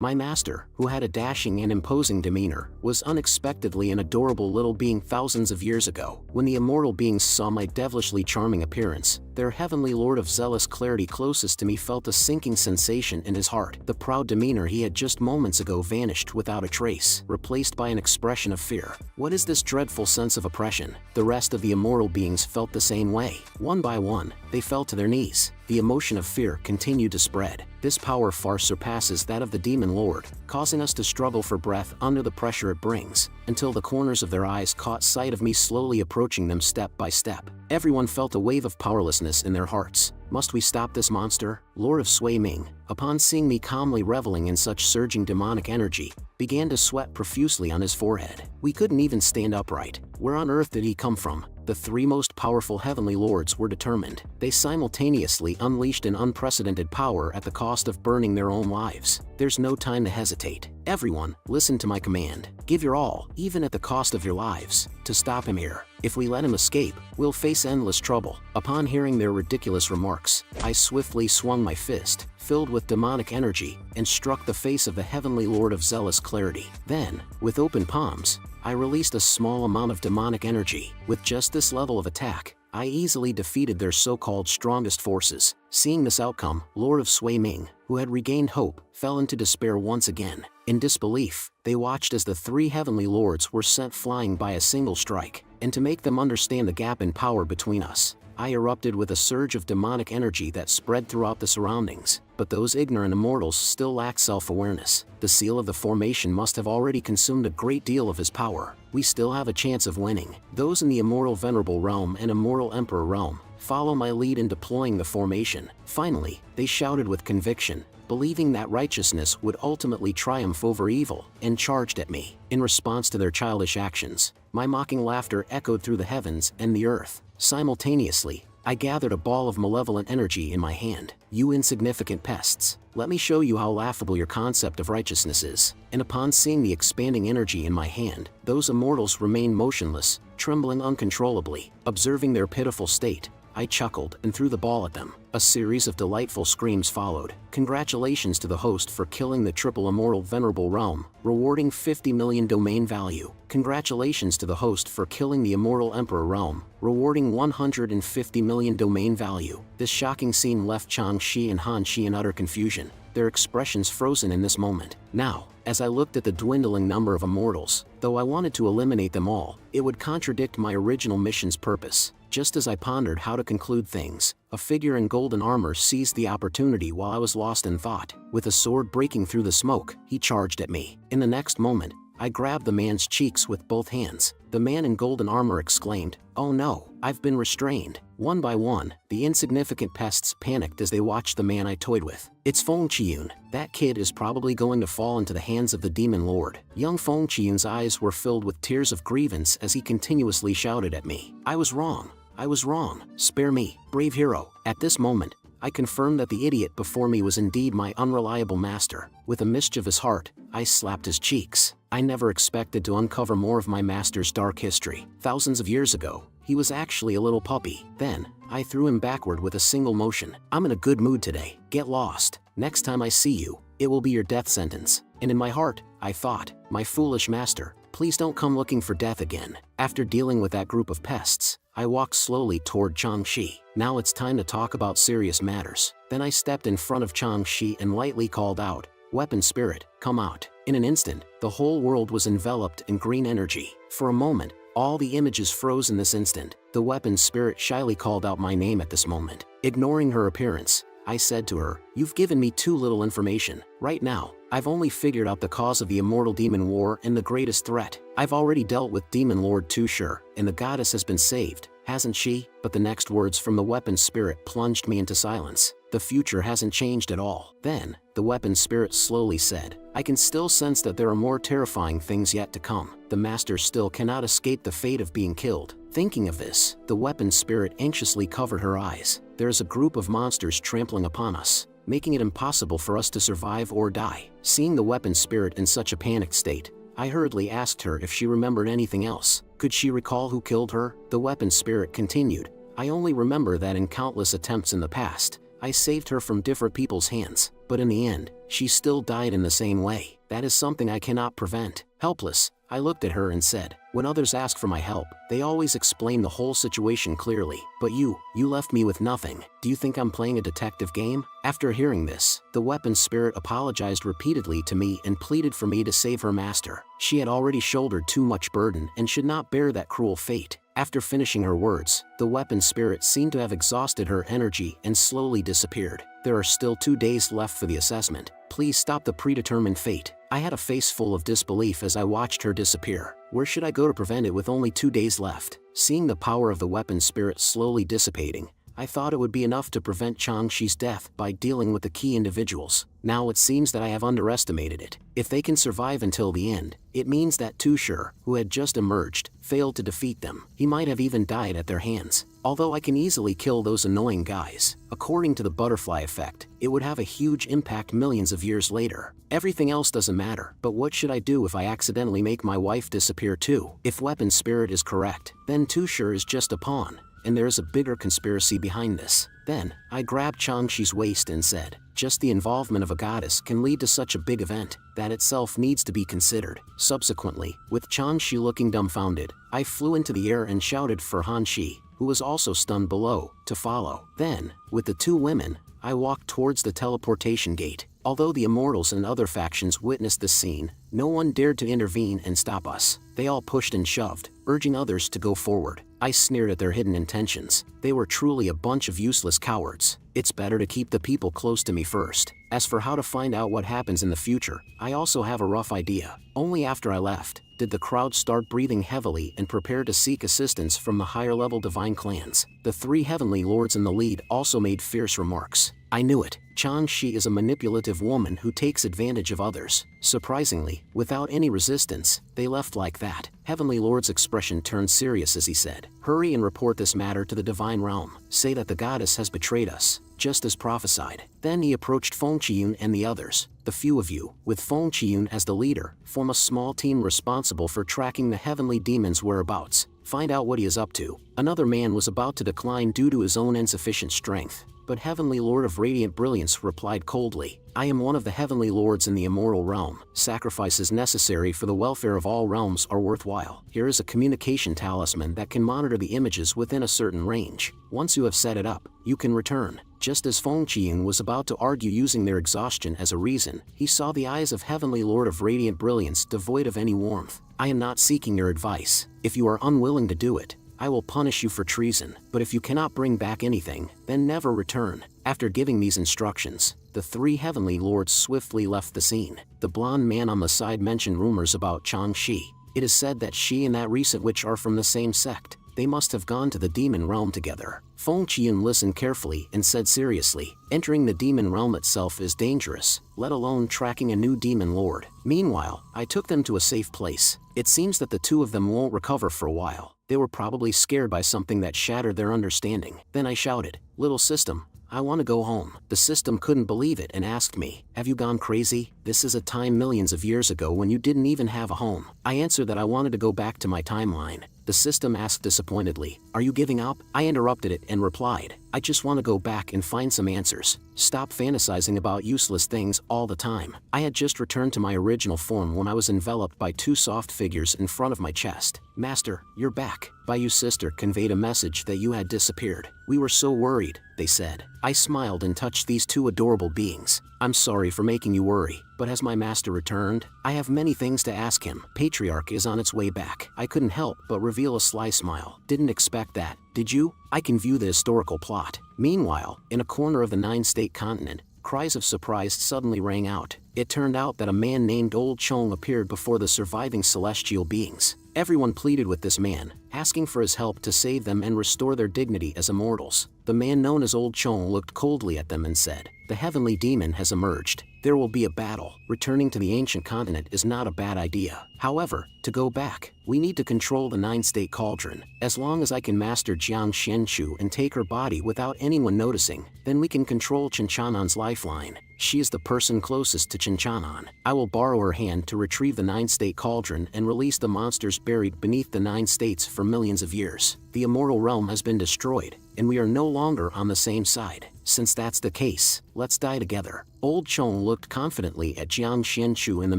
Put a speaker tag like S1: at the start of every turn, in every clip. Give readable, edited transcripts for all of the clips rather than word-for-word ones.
S1: My master, who had a dashing and imposing demeanor, was unexpectedly an adorable little being thousands of years ago. When the immortal beings saw my devilishly charming appearance, their heavenly lord of zealous clarity closest to me felt a sinking sensation in his heart. The proud demeanor he had just moments ago vanished without a trace, replaced by an expression of fear. What is this dreadful sense of oppression? The rest of the immortal beings felt the same way. One by one, they fell to their knees. The emotion of fear continued to spread. This power far surpasses that of the demon lord, causing us to struggle for breath under the pressure it brings, until the corners of their eyes caught sight of me slowly approaching them step by step. Everyone felt a wave of powerlessness in their hearts. Must we stop this monster? Lord of Sui Ming, upon seeing me calmly reveling in such surging demonic energy, began to sweat profusely on his forehead. We couldn't even stand upright. Where on earth did he come from? The three most powerful heavenly lords were determined. They simultaneously unleashed an unprecedented power at the cost of burning their own lives. There's no time to hesitate. Everyone, listen to my command. Give your all, even at the cost of your lives, to stop him here. If we let him escape, we'll face endless trouble. Upon hearing their ridiculous remarks, I swiftly swung my fist, filled with demonic energy, and struck the face of the heavenly lord of zealous clarity. Then, with open palms, I released a small amount of demonic energy. With just this level of attack, I easily defeated their so-called strongest forces. Seeing this outcome, Lord of Sui Ming, who had regained hope, fell into despair once again. In disbelief, they watched as the three heavenly lords were sent flying by a single strike. And to make them understand the gap in power between us, I erupted with a surge of demonic energy that spread throughout the surroundings. But those ignorant immortals still lack self-awareness. The seal of the formation must have already consumed a great deal of his power. We still have a chance of winning. Those in the immortal venerable realm and immortal emperor realm, follow my lead in deploying the formation. Finally, they shouted with conviction, believing that righteousness would ultimately triumph over evil, and charged at me. In response to their childish actions, my mocking laughter echoed through the heavens and the earth. Simultaneously, I gathered a ball of malevolent energy in my hand. You insignificant pests, let me show you how laughable your concept of righteousness is. And upon seeing the expanding energy in my hand, those immortals remained motionless, trembling uncontrollably. Observing their pitiful state, I chuckled and threw the ball at them. A series of delightful screams followed. Congratulations to the host for killing the triple immortal venerable realm, rewarding 50 million domain value. Congratulations to the host for killing the immortal emperor realm, rewarding 150 million domain value. This shocking scene left Chang Shi and Han Shi in utter confusion, their expressions frozen in this moment. Now, as I looked at the dwindling number of immortals, though I wanted to eliminate them all, it would contradict my original mission's purpose. Just as I pondered how to conclude things, a figure in golden armor seized the opportunity while I was lost in thought. With a sword breaking through the smoke, he charged at me. In the next moment, I grabbed the man's cheeks with both hands. The man in golden armor exclaimed, "Oh no, I've been restrained." One by one, the insignificant pests panicked as they watched the man I toyed with. It's Feng Qiyun. That kid is probably going to fall into the hands of the demon lord. Young Feng Qiyun's eyes were filled with tears of grievance as he continuously shouted at me. I was wrong. I was wrong. Spare me, brave hero. At this moment, I confirmed that the idiot before me was indeed my unreliable master. With a mischievous heart, I slapped his cheeks. I never expected to uncover more of my master's dark history. Thousands of years ago, he was actually a little puppy. Then, I threw him backward with a single motion. I'm in a good mood today. Get lost. Next time I see you, it will be your death sentence. And in my heart, I thought, my foolish master, please don't come looking for death again. After dealing with that group of pests, I walked slowly toward Chang Shi. Now it's time to talk about serious matters. Then I stepped in front of Chang Shi and lightly called out, "Weapon spirit, come out." In an instant, the whole world was enveloped in green energy. For a moment, all the images froze in this instant. The weapon spirit shyly called out my name at this moment. Ignoring her appearance, I said to her, "You've given me too little information. Right now, I've only figured out the cause of the immortal demon war and the greatest threat. I've already dealt with Demon Lord Tushur, and the goddess has been saved, hasn't she?" But the next words from the weapon spirit plunged me into silence. The future hasn't changed at all. Then, the weapon spirit slowly said, "I can still sense that there are more terrifying things yet to come. The master still cannot escape the fate of being killed." Thinking of this, the weapon spirit anxiously covered her eyes. There is a group of monsters trampling upon us, making it impossible for us to survive or die. Seeing the weapon spirit in such a panicked state, I hurriedly asked her if she remembered anything else. Could she recall who killed her? The weapon spirit continued, "I only remember that in countless attempts in the past, I saved her from different people's hands. but in the end, she still died in the same way. That is something I cannot prevent. Helpless, I looked at her and said, when others ask for my help, they always explain the whole situation clearly. But you left me with nothing. Do you think I'm playing a detective game? After hearing this, the weapon spirit apologized repeatedly to me and pleaded for me to save her master. She had already shouldered too much burden and should not bear that cruel fate. After finishing her words, the weapon spirit seemed to have exhausted her energy and slowly disappeared. There are still 2 days left for the assessment. Please stop the predetermined fate. I had a face full of disbelief as I watched her disappear. Where should I go to prevent it with only 2 days left? Seeing the power of the weapon spirit slowly dissipating, I thought it would be enough to prevent Changxi's death by dealing with the key individuals. Now it seems that I have underestimated it. If they can survive until the end, it means that Tushar, who had just emerged, failed to defeat them. He might have even died at their hands. Although I can easily kill those annoying guys, according to the butterfly effect, it would have a huge impact millions of years later. Everything else doesn't matter, but what should I do if I accidentally make my wife disappear too? If weapon spirit is correct, then Tushar is just a pawn, and there is a bigger conspiracy behind this. Then, I grabbed Changxi's waist and said, just the involvement of a goddess can lead to such a big event, that itself needs to be considered. Subsequently, with Changxi looking dumbfounded, I flew into the air and shouted for Hanxi, who was also stunned below, to follow. Then, with the 2 women, I walked towards the teleportation gate. Although the immortals and other factions witnessed this scene, no one dared to intervene and stop us. They all pushed and shoved, urging others to go forward. I sneered at their hidden intentions. They were truly a bunch of useless cowards. It's better to keep the people close to me first. As for how to find out what happens in the future, I also have a rough idea. Only after I left, did the crowd start breathing heavily and prepare to seek assistance from the higher-level divine clans. The 3 heavenly lords in the lead also made fierce remarks. I knew it. Changxi is a manipulative woman who takes advantage of others. Surprisingly, without any resistance, they left like that. Heavenly Lord's expression turned serious as he said, hurry and report this matter to the divine realm. Say that the goddess has betrayed us, just as prophesied. Then he approached Feng Qiyun and the others. The few of you, with Feng Qiyun as the leader, form a small team responsible for tracking the heavenly demon's whereabouts. Find out what he is up to. Another man was about to decline due to his own insufficient strength, but Heavenly Lord of Radiant Brilliance replied coldly, I am one of the Heavenly Lords in the immortal realm. Sacrifices necessary for the welfare of all realms are worthwhile. Here is a communication talisman that can monitor the images within a certain range. Once you have set it up, you can return. Just as Feng Qiyun was about to argue using their exhaustion as a reason, he saw the eyes of Heavenly Lord of Radiant Brilliance devoid of any warmth. I am not seeking your advice. If you are unwilling to do it, I will punish you for treason, but if you cannot bring back anything, then never return. After giving these instructions, the 3 heavenly lords swiftly left the scene. The blonde man on the side mentioned rumors about Changxi. It is said that she and that recent witch are from the same sect. They must have gone to the demon realm together. Feng Qiyun listened carefully and said seriously, entering the demon realm itself is dangerous, let alone tracking a new demon lord. Meanwhile, I took them to a safe place. It seems that the 2 of them won't recover for a while. They were probably scared by something that shattered their understanding. Then I shouted, little system, I want to go home. The system couldn't believe it and asked me, have you gone crazy? This is a time millions of years ago when you didn't even have a home. I answered that I wanted to go back to my timeline. The system asked disappointedly, are you giving up? I interrupted it and replied, I just want to go back and find some answers. Stop fantasizing about useless things all the time. I had just returned to my original form when I was enveloped by 2 soft figures in front of my chest. Master, you're back. Bayu's sister conveyed a message that you had disappeared. We were so worried, they said. I smiled and touched these 2 adorable beings. I'm sorry for making you worry, but has my master returned? I have many things to ask him. Patriarch is on its way back. I couldn't help but reveal a sly smile. Didn't expect that, did you? I can view the historical plot. Meanwhile, in a corner of the 9-state continent, cries of surprise suddenly rang out. It turned out that a man named Old Chong appeared before the surviving celestial beings. Everyone pleaded with this man, asking for his help to save them and restore their dignity as immortals. The man known as Old Chong looked coldly at them and said, the heavenly demon has emerged. There will be a battle. Returning to the ancient continent is not a bad idea. However, to go back, we need to control the 9-state cauldron. As long as I can master Jiang Xianchu and take her body without anyone noticing, then we can control Chinchonan's lifeline. She is the person closest to Chinchonan. I will borrow her hand to retrieve the 9-state cauldron and release the monsters buried beneath the 9 states for millions of years. The immortal realm has been destroyed, and we are no longer on the same side. Since that's the case, let's die together. Old Chong looked confidently at Jiang Xianchu in the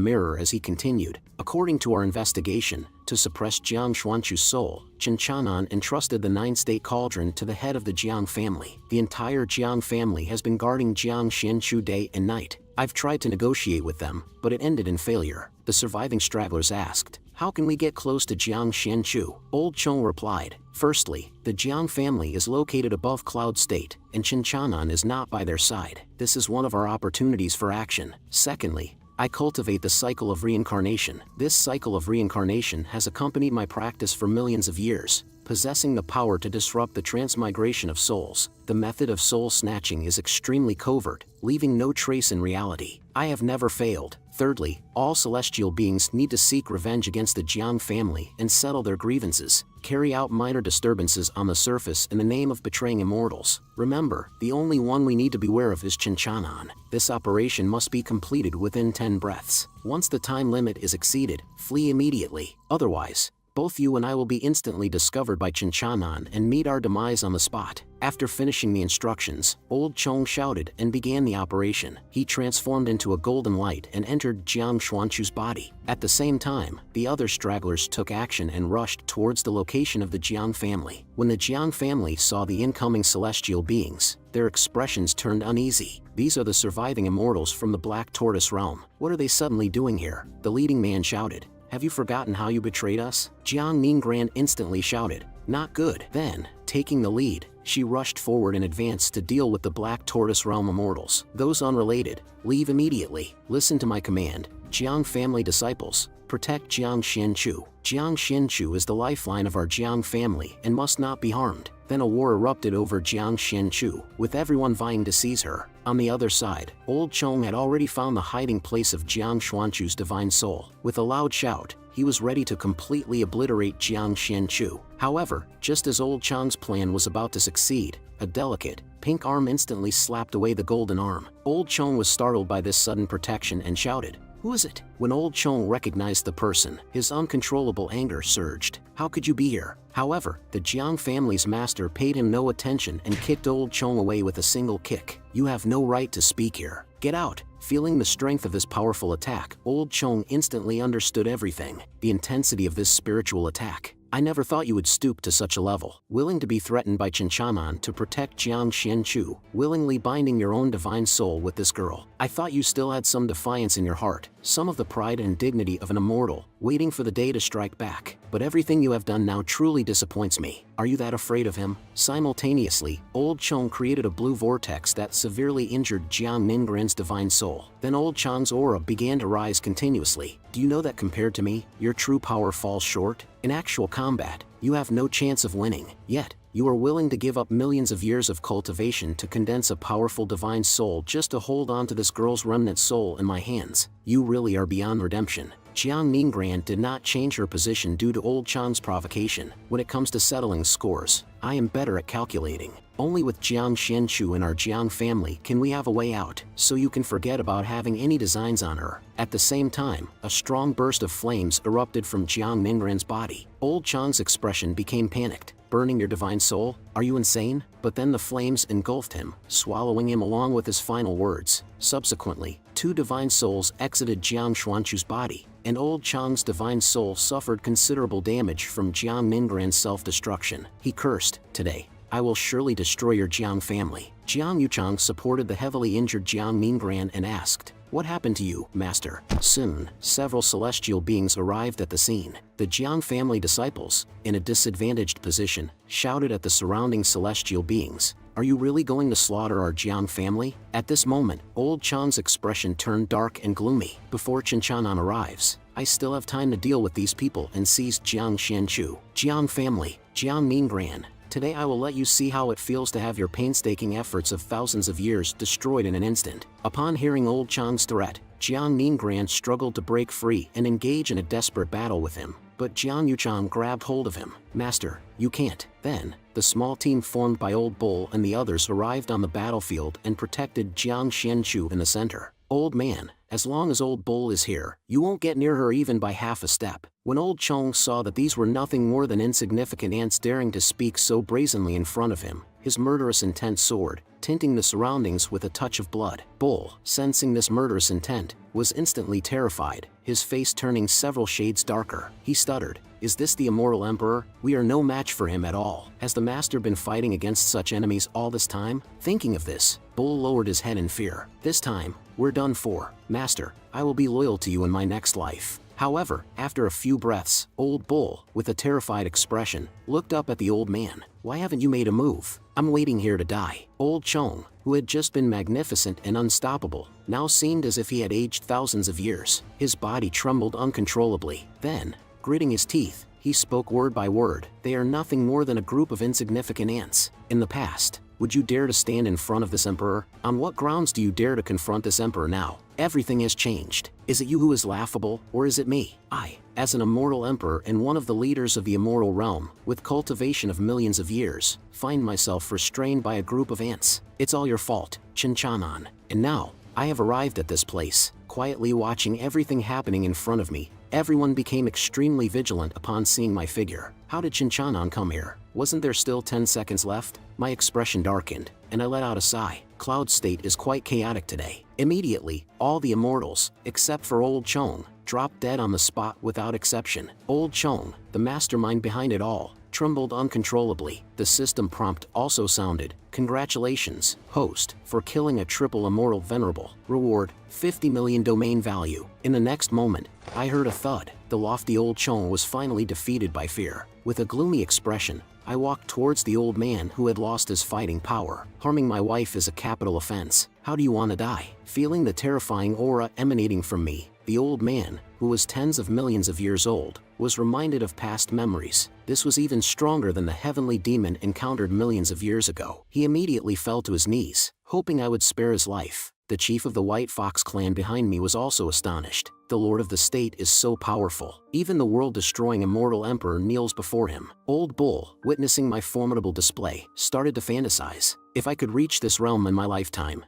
S1: mirror as he continued. According to our investigation, to suppress Jiang Xuanchu's soul, Chen Chanan entrusted the 9-state cauldron to the head of the Jiang family. The entire Jiang family has been guarding Jiang Xianchu day and night. I've tried to negotiate with them, but it ended in failure. The surviving stragglers asked, "How can we get close to Jiang Xianchu?" Old Chong replied, "Firstly, the Jiang family is located above Cloud State, and Chen Chanan is not by their side. This is one of our opportunities for action. Secondly, I cultivate the cycle of reincarnation. This cycle of reincarnation has accompanied my practice for millions of years, possessing the power to disrupt the transmigration of souls. The method of soul snatching is extremely covert, leaving no trace in reality. I have never failed. Thirdly, all celestial beings need to seek revenge against the Jiang family and settle their grievances, carry out minor disturbances on the surface in the name of betraying immortals. Remember, the only one we need to beware of is Chen Chanan. This operation must be completed within 10 breaths. Once the time limit is exceeded, flee immediately. Otherwise, both you and I will be instantly discovered by Chen Chanan and meet our demise on the spot." After finishing the instructions, Old Chong shouted and began the operation. He transformed into a golden light and entered Jiang Xuanchu's body. At the same time, the other stragglers took action and rushed towards the location of the Jiang family. When the Jiang family saw the incoming celestial beings, their expressions turned uneasy. "These are the surviving immortals from the Black Tortoise realm. What are they suddenly doing here?" the leading man shouted. "Have you forgotten how you betrayed us?" Jiang Ningran instantly shouted, "Not good." Then, taking the lead, she rushed forward in advance to deal with the Black Tortoise realm immortals. "Those unrelated, leave immediately. Listen to my command. Jiang family disciples, protect Jiang Xianchu. Jiang Xianchu is the lifeline of our Jiang family and must not be harmed." Then a war erupted over Jiang Xianchu, with everyone vying to seize her. On the other side, Old Chong had already found the hiding place of Jiang Xuanchu's divine soul. With a loud shout, he was ready to completely obliterate Jiang Xianchu. However, just as Old Chong's plan was about to succeed, a delicate, pink arm instantly slapped away the golden arm. Old Chong was startled by this sudden protection and shouted, "Who is it?" When Old Chong recognized the person, his uncontrollable anger surged. "How could you be here?" However, the Jiang family's master paid him no attention and kicked Old Chong away with a single kick. "You have no right to speak here. Get out." Feeling the strength of this powerful attack, Old Chong instantly understood everything. The intensity of this spiritual attack. "I never thought you would stoop to such a level. Willing to be threatened by Chen Chanan to protect Jiang Xianchu, willingly binding your own divine soul with this girl. I thought you still had some defiance in your heart, some of the pride and dignity of an immortal, waiting for the day to strike back. But everything you have done now truly disappoints me. Are you that afraid of him?" Simultaneously, Old Chong created a blue vortex that severely injured Jiang Ningran's divine soul. Then Old Chong's aura began to rise continuously. "Do you know that compared to me, your true power falls short? In actual combat, you have no chance of winning. Yet, you are willing to give up millions of years of cultivation to condense a powerful divine soul just to hold on to this girl's remnant soul in my hands. You really are beyond redemption." Jiang Ningran did not change her position due to Old Chong's provocation. "When it comes to settling scores, I am better at calculating. Only with Jiang Xianchu in our Jiang family can we have a way out, so you can forget about having any designs on her." At the same time, a strong burst of flames erupted from Jiang Ningran's body. Old Chong's expression became panicked. "Burning your divine soul? Are you insane?" But then the flames engulfed him, swallowing him along with his final words. Subsequently, 2 divine souls exited Jiang Xuanchu's body, and Old Chong's divine soul suffered considerable damage from Jiang Ningran's self-destruction. He cursed, "Today, I will surely destroy your Jiang family." Jiang Yuchang supported the heavily injured Jiang Ningran and asked, "What happened to you, master?" Soon, several celestial beings arrived at the scene. The Jiang family disciples, in a disadvantaged position, shouted at the surrounding celestial beings, "Are you really going to slaughter our Jiang family?" At this moment, Old Chong's expression turned dark and gloomy. "Before Chen Chanan arrives, I still have time to deal with these people and seize Jiang Xianchu. Jiang family, Jiang Ningran, today I will let you see how it feels to have your painstaking efforts of thousands of years destroyed in an instant." Upon hearing Old Chong's threat, Jiang Ningran struggled to break free and engage in a desperate battle with him. But Jiang Yuchang grabbed hold of him. "Master, you can't." Then, the small team formed by Old Bull and the others arrived on the battlefield and protected Jiang Xianchu in the center. "Old man, as long as Old Bull is here, you won't get near her even by half a step." When Old Chong saw that these were nothing more than insignificant ants daring to speak so brazenly in front of him, his murderous intent soared, tinting the surroundings with a touch of blood. Bull, sensing this murderous intent, was instantly terrified, his face turning several shades darker. He stuttered, "Is this the immortal emperor? We are no match for him at all. Has the master been fighting against such enemies all this time?" Thinking of this, Bull lowered his head in fear. "This time, we're done for. Master, I will be loyal to you in my next life." However, after a few breaths, Old Bull, with a terrified expression, looked up at the old man. "Why haven't you made a move? I'm waiting here to die." Old Chong, who had just been magnificent and unstoppable, now seemed as if he had aged thousands of years. His body trembled uncontrollably. Then, gritting his teeth, he spoke word by word. "They are nothing more than a group of insignificant ants. In the past, would you dare to stand in front of this emperor? On what grounds do you dare to confront this emperor now? Everything has changed. Is it you who is laughable, or is it me? I, as an immortal emperor and one of the leaders of the immortal realm, with cultivation of millions of years, find myself restrained by a group of ants. It's all your fault, Chinchanan. And now, I have arrived at this place, quietly watching everything happening in front of me. Everyone became extremely vigilant upon seeing my figure. How did Chinchanan come here? Wasn't there still 10 seconds left?" My expression darkened, and I let out a sigh. Cloud State is quite chaotic today. Immediately, all the immortals, except for Old Chong, dropped dead on the spot without exception. Old Chong, the mastermind behind it all, trembled uncontrollably. The system prompt also sounded, "Congratulations, host, for killing a triple immortal venerable. Reward, 50 million domain value." In the next moment, I heard a thud. The lofty Old Chong was finally defeated by fear. With a gloomy expression, I walked towards the old man who had lost his fighting power. "Harming my wife is a capital offense. How do you want to die?" Feeling the terrifying aura emanating from me, the old man, who was tens of millions of years old, was reminded of past memories. This was even stronger than the heavenly demon encountered millions of years ago. He immediately fell to his knees, hoping I would spare his life. The chief of the White Fox clan behind me was also astonished. The lord of the state is so powerful. Even the world-destroying immortal emperor kneels before him. Old Bull, witnessing my formidable display, started to fantasize. If I could reach this realm in my lifetime,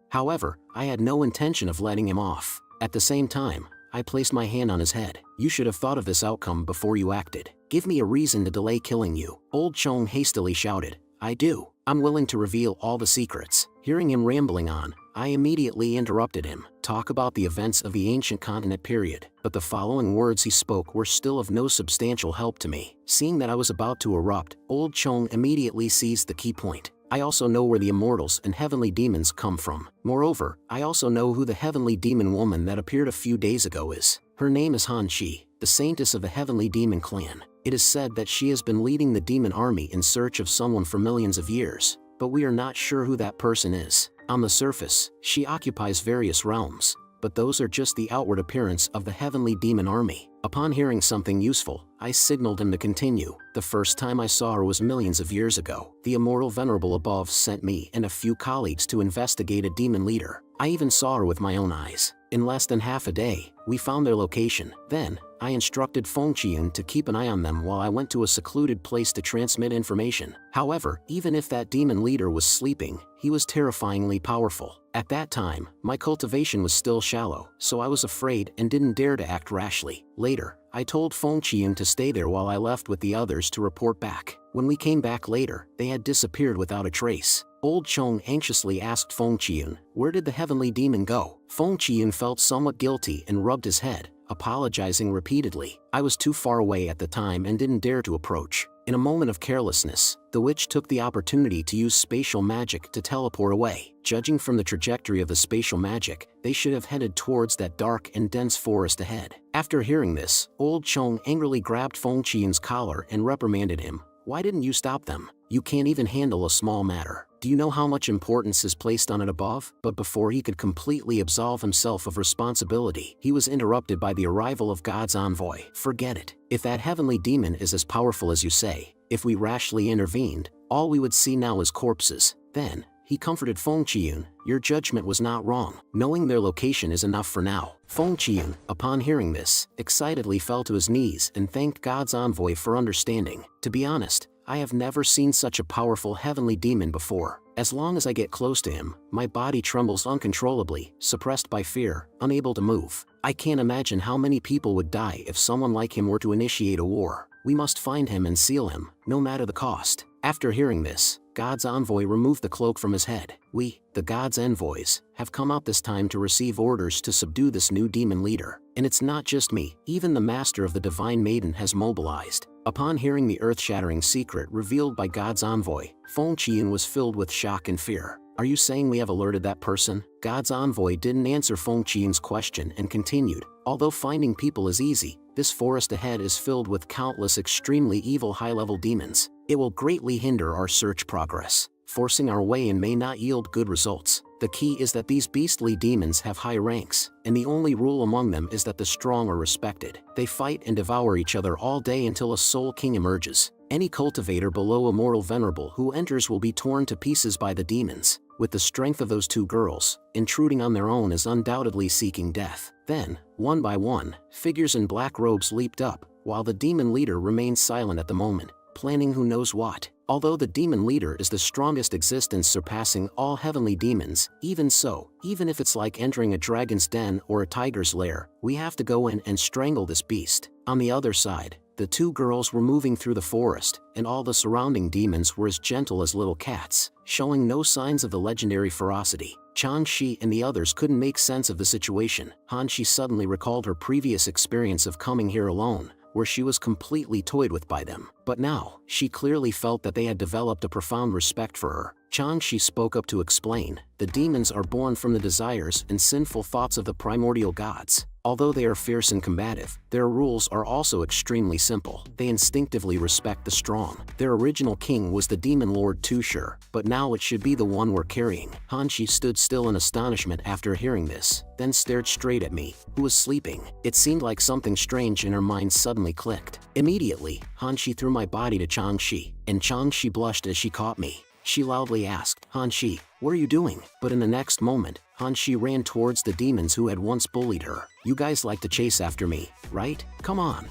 S1: However, I had no intention of letting him off. At the same time, I placed my hand on his head. "You should have thought of this outcome before you acted. Give me a reason to delay killing you." Old Chong hastily shouted, "I do. I'm willing to reveal all the secrets." Hearing him rambling on, I immediately interrupted him. "Talk about the events of the ancient continent period." But the following words he spoke were still of no substantial help to me. Seeing that I was about to erupt, Old Chong immediately seized the key point. "I also know where the immortals and heavenly demons come from. Moreover, I also know who the heavenly demon woman that appeared a few days ago is. Her name is Han Chi, the saintess of the heavenly demon clan. It is said that she has been leading the demon army in search of someone for millions of years, but we are not sure who that person is. On the surface, she occupies various realms, but those are just the outward appearance of the heavenly demon army." Upon hearing something useful, I signaled him to continue. "The first time I saw her was millions of years ago. The immortal venerable above sent me and a few colleagues to investigate a demon leader. I even saw her with my own eyes. In less than half a day, we found their location. Then, I instructed Feng Qian to keep an eye on them while I went to a secluded place to transmit information. However, even if that demon leader was sleeping, he was terrifyingly powerful. At that time, my cultivation was still shallow, so I was afraid and didn't dare to act rashly. Later, I told Feng Qian to stay there while I left with the others to report back. When we came back later, they had disappeared without a trace." Old Chong anxiously asked Feng Qian, "Where did the heavenly demon go?" Feng Qian felt somewhat guilty and rubbed his head, apologizing repeatedly. "I was too far away at the time and didn't dare to approach." In a moment of carelessness, the witch took the opportunity to use spatial magic to teleport away. Judging from the trajectory of the spatial magic, they should have headed towards that dark and dense forest ahead. After hearing this, Old Chong angrily grabbed Feng Qian's collar and reprimanded him. "Why didn't you stop them? You can't even handle a small matter. Do you know how much importance is placed on it above?" But before he could completely absolve himself of responsibility, he was interrupted by the arrival of God's envoy. "Forget it. If that heavenly demon is as powerful as you say, if we rashly intervened, all we would see now is corpses." Then, he comforted Feng Qian, "Your judgment was not wrong. Knowing their location is enough for now." Feng Qian, upon hearing this, excitedly fell to his knees and thanked God's envoy for understanding. To be honest, I have never seen such a powerful heavenly demon before. As long as I get close to him, my body trembles uncontrollably, suppressed by fear, unable to move. I can't imagine how many people would die if someone like him were to initiate a war. We must find him and seal him, no matter the cost. After hearing this, God's envoy removed the cloak from his head. We, the God's envoys, have come out this time to receive orders to subdue this new demon leader. And it's not just me, even the master of the Divine Maiden has mobilized. Upon hearing the earth-shattering secret revealed by God's envoy, Feng Qian was filled with shock and fear. Are you saying we have alerted that person? God's envoy didn't answer Feng Qian's question and continued. Although finding people is easy, this forest ahead is filled with countless extremely evil high-level demons. It will greatly hinder our search progress, forcing our way and may not yield good results. The key is that these beastly demons have high ranks, and the only rule among them is that the strong are respected. They fight and devour each other all day until a soul king emerges. Any cultivator below a mortal venerable who enters will be torn to pieces by the demons. With the strength of those two girls, intruding on their own is undoubtedly seeking death. Then, one by one, figures in black robes leaped up, while the demon leader remained silent at the moment, planning who knows what. Although the demon leader is the strongest existence surpassing all heavenly demons, even so, even if it's like entering a dragon's den or a tiger's lair, we have to go in and strangle this beast. On the other side, the two girls were moving through the forest, and all the surrounding demons were as gentle as little cats, showing no signs of the legendary ferocity. Changxi and the others couldn't make sense of the situation. Hanxi suddenly recalled her previous experience of coming here alone, where she was completely toyed with by them. But now, she clearly felt that they had developed a profound respect for her. Changxi spoke up to explain, the demons are born from the desires and sinful thoughts of the primordial gods. Although they are fierce and combative, their rules are also extremely simple. They instinctively respect the strong. Their original king was the demon lord Tushur, but now it should be the one we're carrying. Hanxi stood still in astonishment after hearing this, then stared straight at me, who was sleeping. It seemed like something strange in her mind suddenly clicked. Immediately, Hanxi threw my body to Changxi, and Changxi blushed as she caught me. She loudly asked, Hanxi, what are you doing? But in the next moment, Hanxi ran towards the demons who had once bullied her. You guys like to chase after me, right? Come on,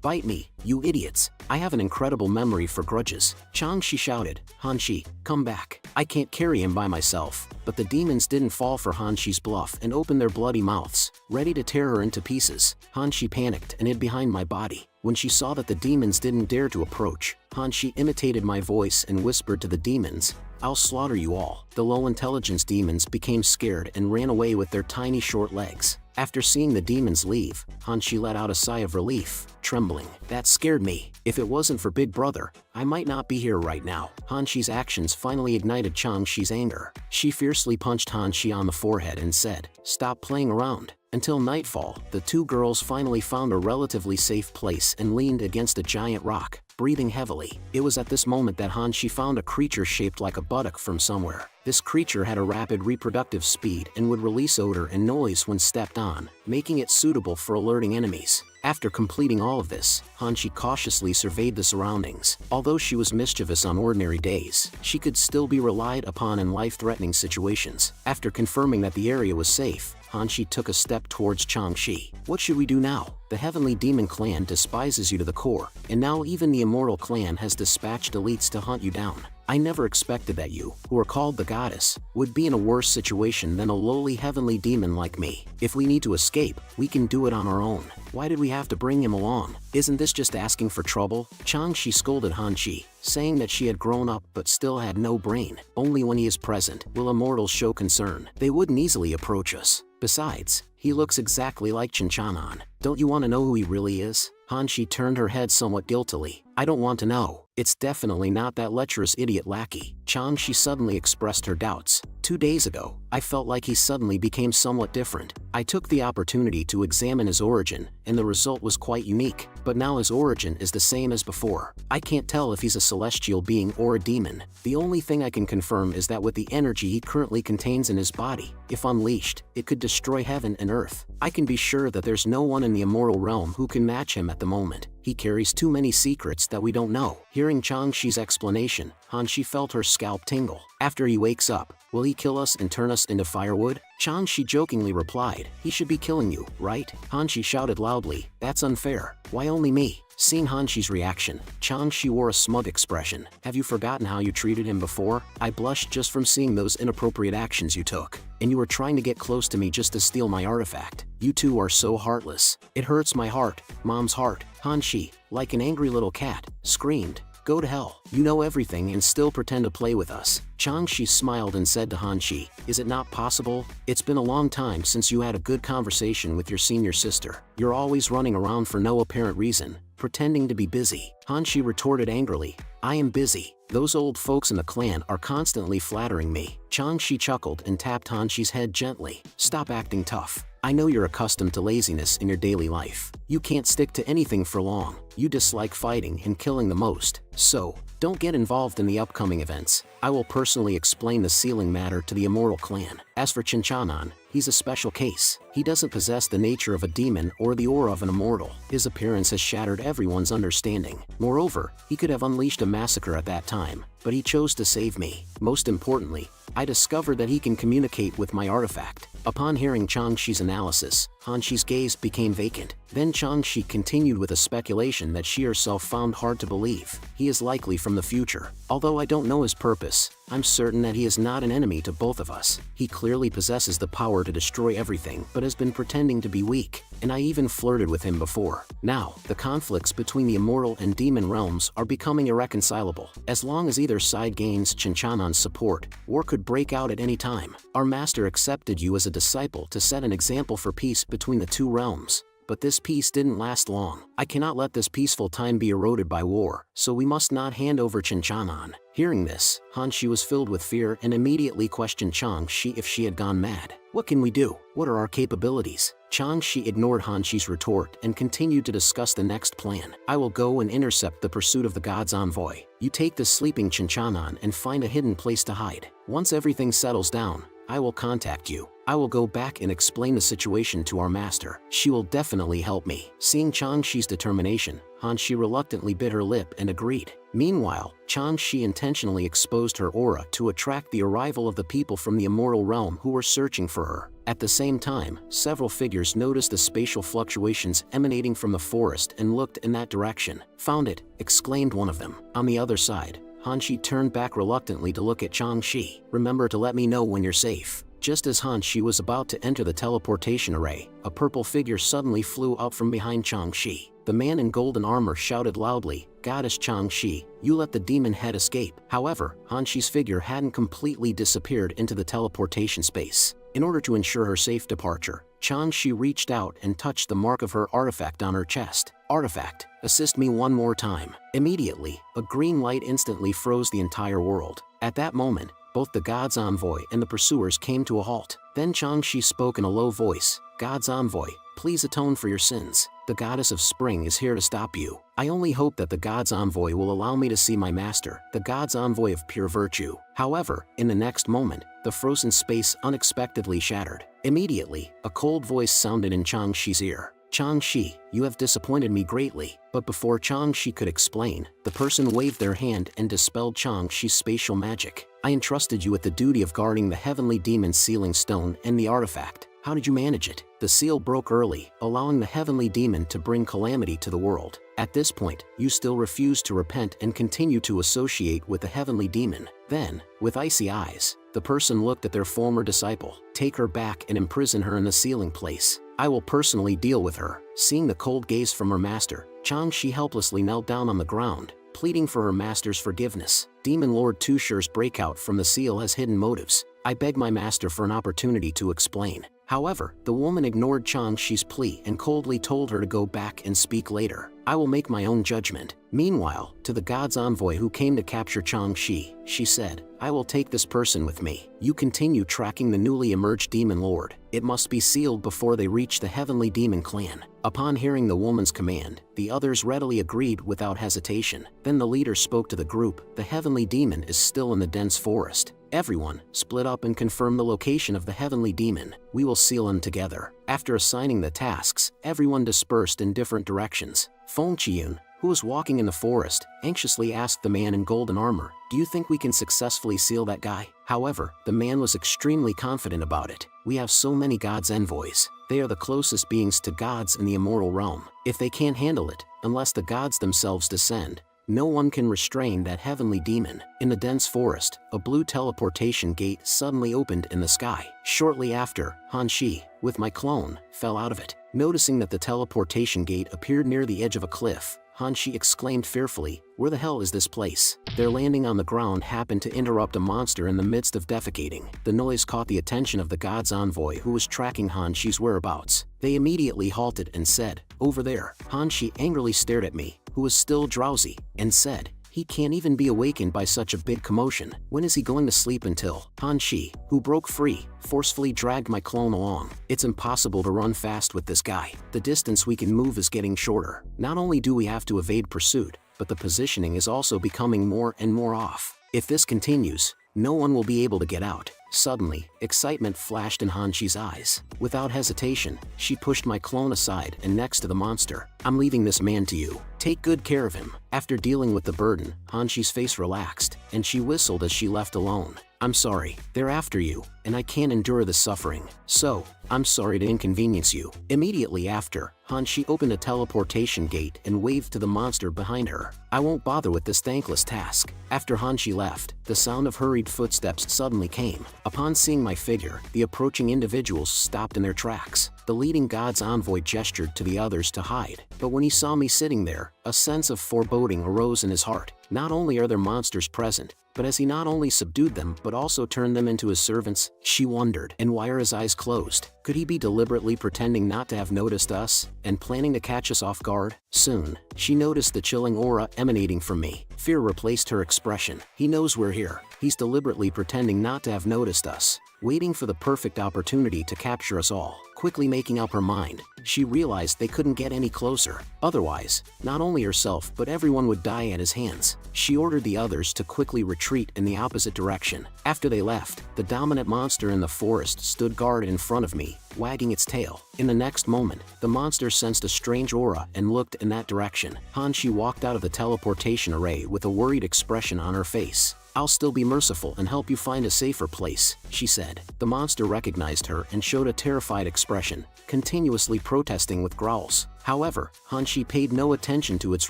S1: bite me, you idiots. I have an incredible memory for grudges. Changxi shouted, Hanxi, come back. I can't carry him by myself. But the demons didn't fall for Hanxi's bluff and opened their bloody mouths, ready to tear her into pieces. Hanxi panicked and hid behind my body. When she saw that the demons didn't dare to approach, Hanxi imitated my voice and whispered to the demons, I'll slaughter you all. The low-intelligence demons became scared and ran away with their tiny short legs. After seeing the demons leave, Hanxi let out a sigh of relief, trembling. That scared me. If it wasn't for Big Brother, I might not be here right now. Hanxi's actions finally ignited Changxi's anger. She fiercely punched Hanxi on the forehead and said, Stop playing around. Until nightfall, the two girls finally found a relatively safe place and leaned against a giant rock, breathing heavily. It was at this moment that Hanxi found a creature shaped like a buttock from somewhere. This creature had a rapid reproductive speed and would release odor and noise when stepped on, making it suitable for alerting enemies. After completing all of this, Hanxi cautiously surveyed the surroundings. Although she was mischievous on ordinary days, she could still be relied upon in life-threatening situations. After confirming that the area was safe, Hanxi took a step towards Changxi. What should we do now? The Heavenly Demon Clan despises you to the core, and now even the Immortal Clan has dispatched elites to hunt you down. I never expected that you, who are called the Goddess, would be in a worse situation than a lowly heavenly demon like me. If we need to escape, we can do it on our own. Why did we have to bring him along? Isn't this just asking for trouble? Changxi scolded Hanxi, saying that she had grown up but still had no brain. Only when he is present will immortals show concern. They wouldn't easily approach us. Besides, he looks exactly like Chinchanon. Don't you want to know who he really is? Hanxi turned her head somewhat guiltily. I don't want to know. It's definitely not that lecherous idiot lackey. Changxi suddenly expressed her doubts. 2 days ago, I felt like he suddenly became somewhat different. I took the opportunity to examine his origin, and the result was quite unique. But now his origin is the same as before. I can't tell if he's a celestial being or a demon. The only thing I can confirm is that with the energy he currently contains in his body, if unleashed, it could destroy heaven and earth. I can be sure that there's no one in the immortal realm who can match him at the moment. He carries too many secrets that we don't know. Hearing Changxi's explanation, Hanxi felt her scalp tingle. After he wakes up, will he kill us and turn us into firewood? Changxi jokingly replied, he should be killing you, right? Hanxi shouted loudly, that's unfair. Why only me? Seeing Hanxi's reaction, Changxi wore a smug expression. Have you forgotten how you treated him before? I blushed just from seeing those inappropriate actions you took. And you were trying to get close to me just to steal my artifact. You two are so heartless. It hurts my heart, Mom's heart. Hanxi, like an angry little cat, screamed. Go to hell. You know everything and still pretend to play with us. Changshi smiled and said to Hanshi, is it not possible? It's been a long time since you had a good conversation with your senior sister. You're always running around for no apparent reason, pretending to be busy. Hanshi retorted angrily, I am busy. Those old folks in the clan are constantly flattering me. Changshi chuckled and tapped Hanshi's head gently. Stop acting tough. I know you're accustomed to laziness in your daily life. You can't stick to anything for long. You dislike fighting and killing the most. So, don't get involved in the upcoming events. I will personally explain the sealing matter to the Immortal Clan. As for Chinchanan, he's a special case. He doesn't possess the nature of a demon or the aura of an immortal. His appearance has shattered everyone's understanding. Moreover, he could have unleashed a massacre at that time, but he chose to save me. Most importantly, I discovered that he can communicate with my artifact. Upon hearing Changshi's analysis, Hanshi's gaze became vacant. Then Changshi continued with a speculation that she herself found hard to believe. He is likely from the future. Although I don't know his purpose, I'm certain that he is not an enemy to both of us. He clearly possesses the power to destroy everything but has been pretending to be weak, and I even flirted with him before. Now, the conflicts between the immortal and demon realms are becoming irreconcilable. As long as either side gains Chinchanan's support, war could break out at any time. Our master accepted you as a disciple to set an example for peace between the two realms. But this peace didn't last long. I cannot let this peaceful time be eroded by war, so we must not hand over Chinchanan. Hearing this, Hanshi was filled with fear and immediately questioned Changshi if she had gone mad. What can we do? What are our capabilities? Changshi ignored Hanshi's retort and continued to discuss the next plan. I will go and intercept the pursuit of the god's envoy. You take the sleeping Chinchanan and find a hidden place to hide. Once everything settles down, I will contact you. I will go back and explain the situation to our master. She will definitely help me. Seeing Changshi's determination, Hanshi reluctantly bit her lip and agreed. Meanwhile, Changshi intentionally exposed her aura to attract the arrival of the people from the immortal realm who were searching for her. At the same time, several figures noticed the spatial fluctuations emanating from the forest and looked in that direction. Found it, exclaimed one of them. On the other side, Hanshi turned back reluctantly to look at Changshi. Remember to let me know when you're safe. Just as Hanshi was about to enter the teleportation array, a purple figure suddenly flew out from behind Changshi. The man in golden armor shouted loudly, Goddess Changshi, you let the demon head escape. However, Hanshi's figure hadn't completely disappeared into the teleportation space. In order to ensure her safe departure, Changshi reached out and touched the mark of her artifact on her chest. Artifact, assist me one more time. Immediately, a green light instantly froze the entire world. At that moment, both the god's envoy and the pursuers came to a halt. Then Changshi spoke in a low voice, God's envoy, please atone for your sins. The goddess of spring is here to stop you. I only hope that the god's envoy will allow me to see my master, the god's envoy of pure virtue. However, in the next moment, the frozen space unexpectedly shattered. Immediately, a cold voice sounded in Changshi's ear. Changshi, you have disappointed me greatly. But before Changshi could explain, the person waved their hand and dispelled Changshi's spatial magic. I entrusted you with the duty of guarding the heavenly demon's sealing stone and the artifact. How did you manage it? The seal broke early, allowing the heavenly demon to bring calamity to the world. At this point, you still refuse to repent and continue to associate with the heavenly demon. Then, with icy eyes, the person looked at their former disciple. Take her back and imprison her in the sealing place. I will personally deal with her. Seeing the cold gaze from her master, Changshi helplessly knelt down on the ground, pleading for her master's forgiveness. Demon Lord Tusher's breakout from the seal has hidden motives. I beg my master for an opportunity to explain. However, the woman ignored Changshi's plea and coldly told her to go back and speak later. I will make my own judgment. Meanwhile, to the god's envoy who came to capture Changshi, she said, I will take this person with me. You continue tracking the newly emerged demon lord. It must be sealed before they reach the heavenly demon clan. Upon hearing the woman's command, the others readily agreed without hesitation. Then the leader spoke to the group. The heavenly demon is still in the dense forest. Everyone, split up and confirm the location of the heavenly demon. We will seal him together. After assigning the tasks, everyone dispersed in different directions. Feng Chiyun, who was walking in the forest, anxiously asked the man in golden armor, do you think we can successfully seal that guy? However, the man was extremely confident about it. We have so many gods' envoys. They are the closest beings to gods in the immortal realm. If they can't handle it, unless the gods themselves descend, no one can restrain that heavenly demon. In the dense forest, a blue teleportation gate suddenly opened in the sky. Shortly after, Hanshi, with my clone, fell out of it. Noticing that the teleportation gate appeared near the edge of a cliff, Hanshi exclaimed fearfully, "Where the hell is this place?" Their landing on the ground happened to interrupt a monster in the midst of defecating. The noise caught the attention of the god's envoy who was tracking Hanshi's whereabouts. They immediately halted and said, "Over there." Hanshi angrily stared at me, who was still drowsy, and said, "He can't even be awakened by such a big commotion. When is he going to sleep until?" Hanshi, who broke free, forcefully dragged my clone along. "It's impossible to run fast with this guy. The distance we can move is getting shorter. Not only do we have to evade pursuit, but the positioning is also becoming more and more off. If this continues, no one will be able to get out." Suddenly, excitement flashed in Hanshi's eyes. Without hesitation, she pushed my clone aside and next to the monster. "I'm leaving this man to you. Take good care of him." After dealing with the burden, Hanshi's face relaxed, and she whistled as she left alone. "I'm sorry, they're after you, and I can't endure this suffering. So, I'm sorry to inconvenience you." Immediately after, Hanshi opened a teleportation gate and waved to the monster behind her. "I won't bother with this thankless task." After Hanshi left, the sound of hurried footsteps suddenly came. Upon seeing my figure, the approaching individuals stopped in their tracks. The leading god's envoy gestured to the others to hide, but when he saw me sitting there, a sense of foreboding arose in his heart. Not only are there monsters present, but has he not only subdued them but also turned them into his servants? She wondered. And why are his eyes closed? Could he be deliberately pretending not to have noticed us, and planning to catch us off guard? Soon, she noticed the chilling aura emanating from me. Fear replaced her expression. "He knows we're here. He's deliberately pretending not to have noticed us, waiting for the perfect opportunity to capture us all." Quickly making up her mind, she realized they couldn't get any closer. Otherwise, not only herself but everyone would die at his hands. She ordered the others to quickly retreat in the opposite direction. After they left, the dominant monster in the forest stood guard in front of me, wagging its tail. In the next moment, the monster sensed a strange aura and looked in that direction. Hanshi walked out of the teleportation array with a worried expression on her face. "I'll still be merciful and help you find a safer place," she said. The monster recognized her and showed a terrified expression, continuously protesting with growls. However, Hanshi paid no attention to its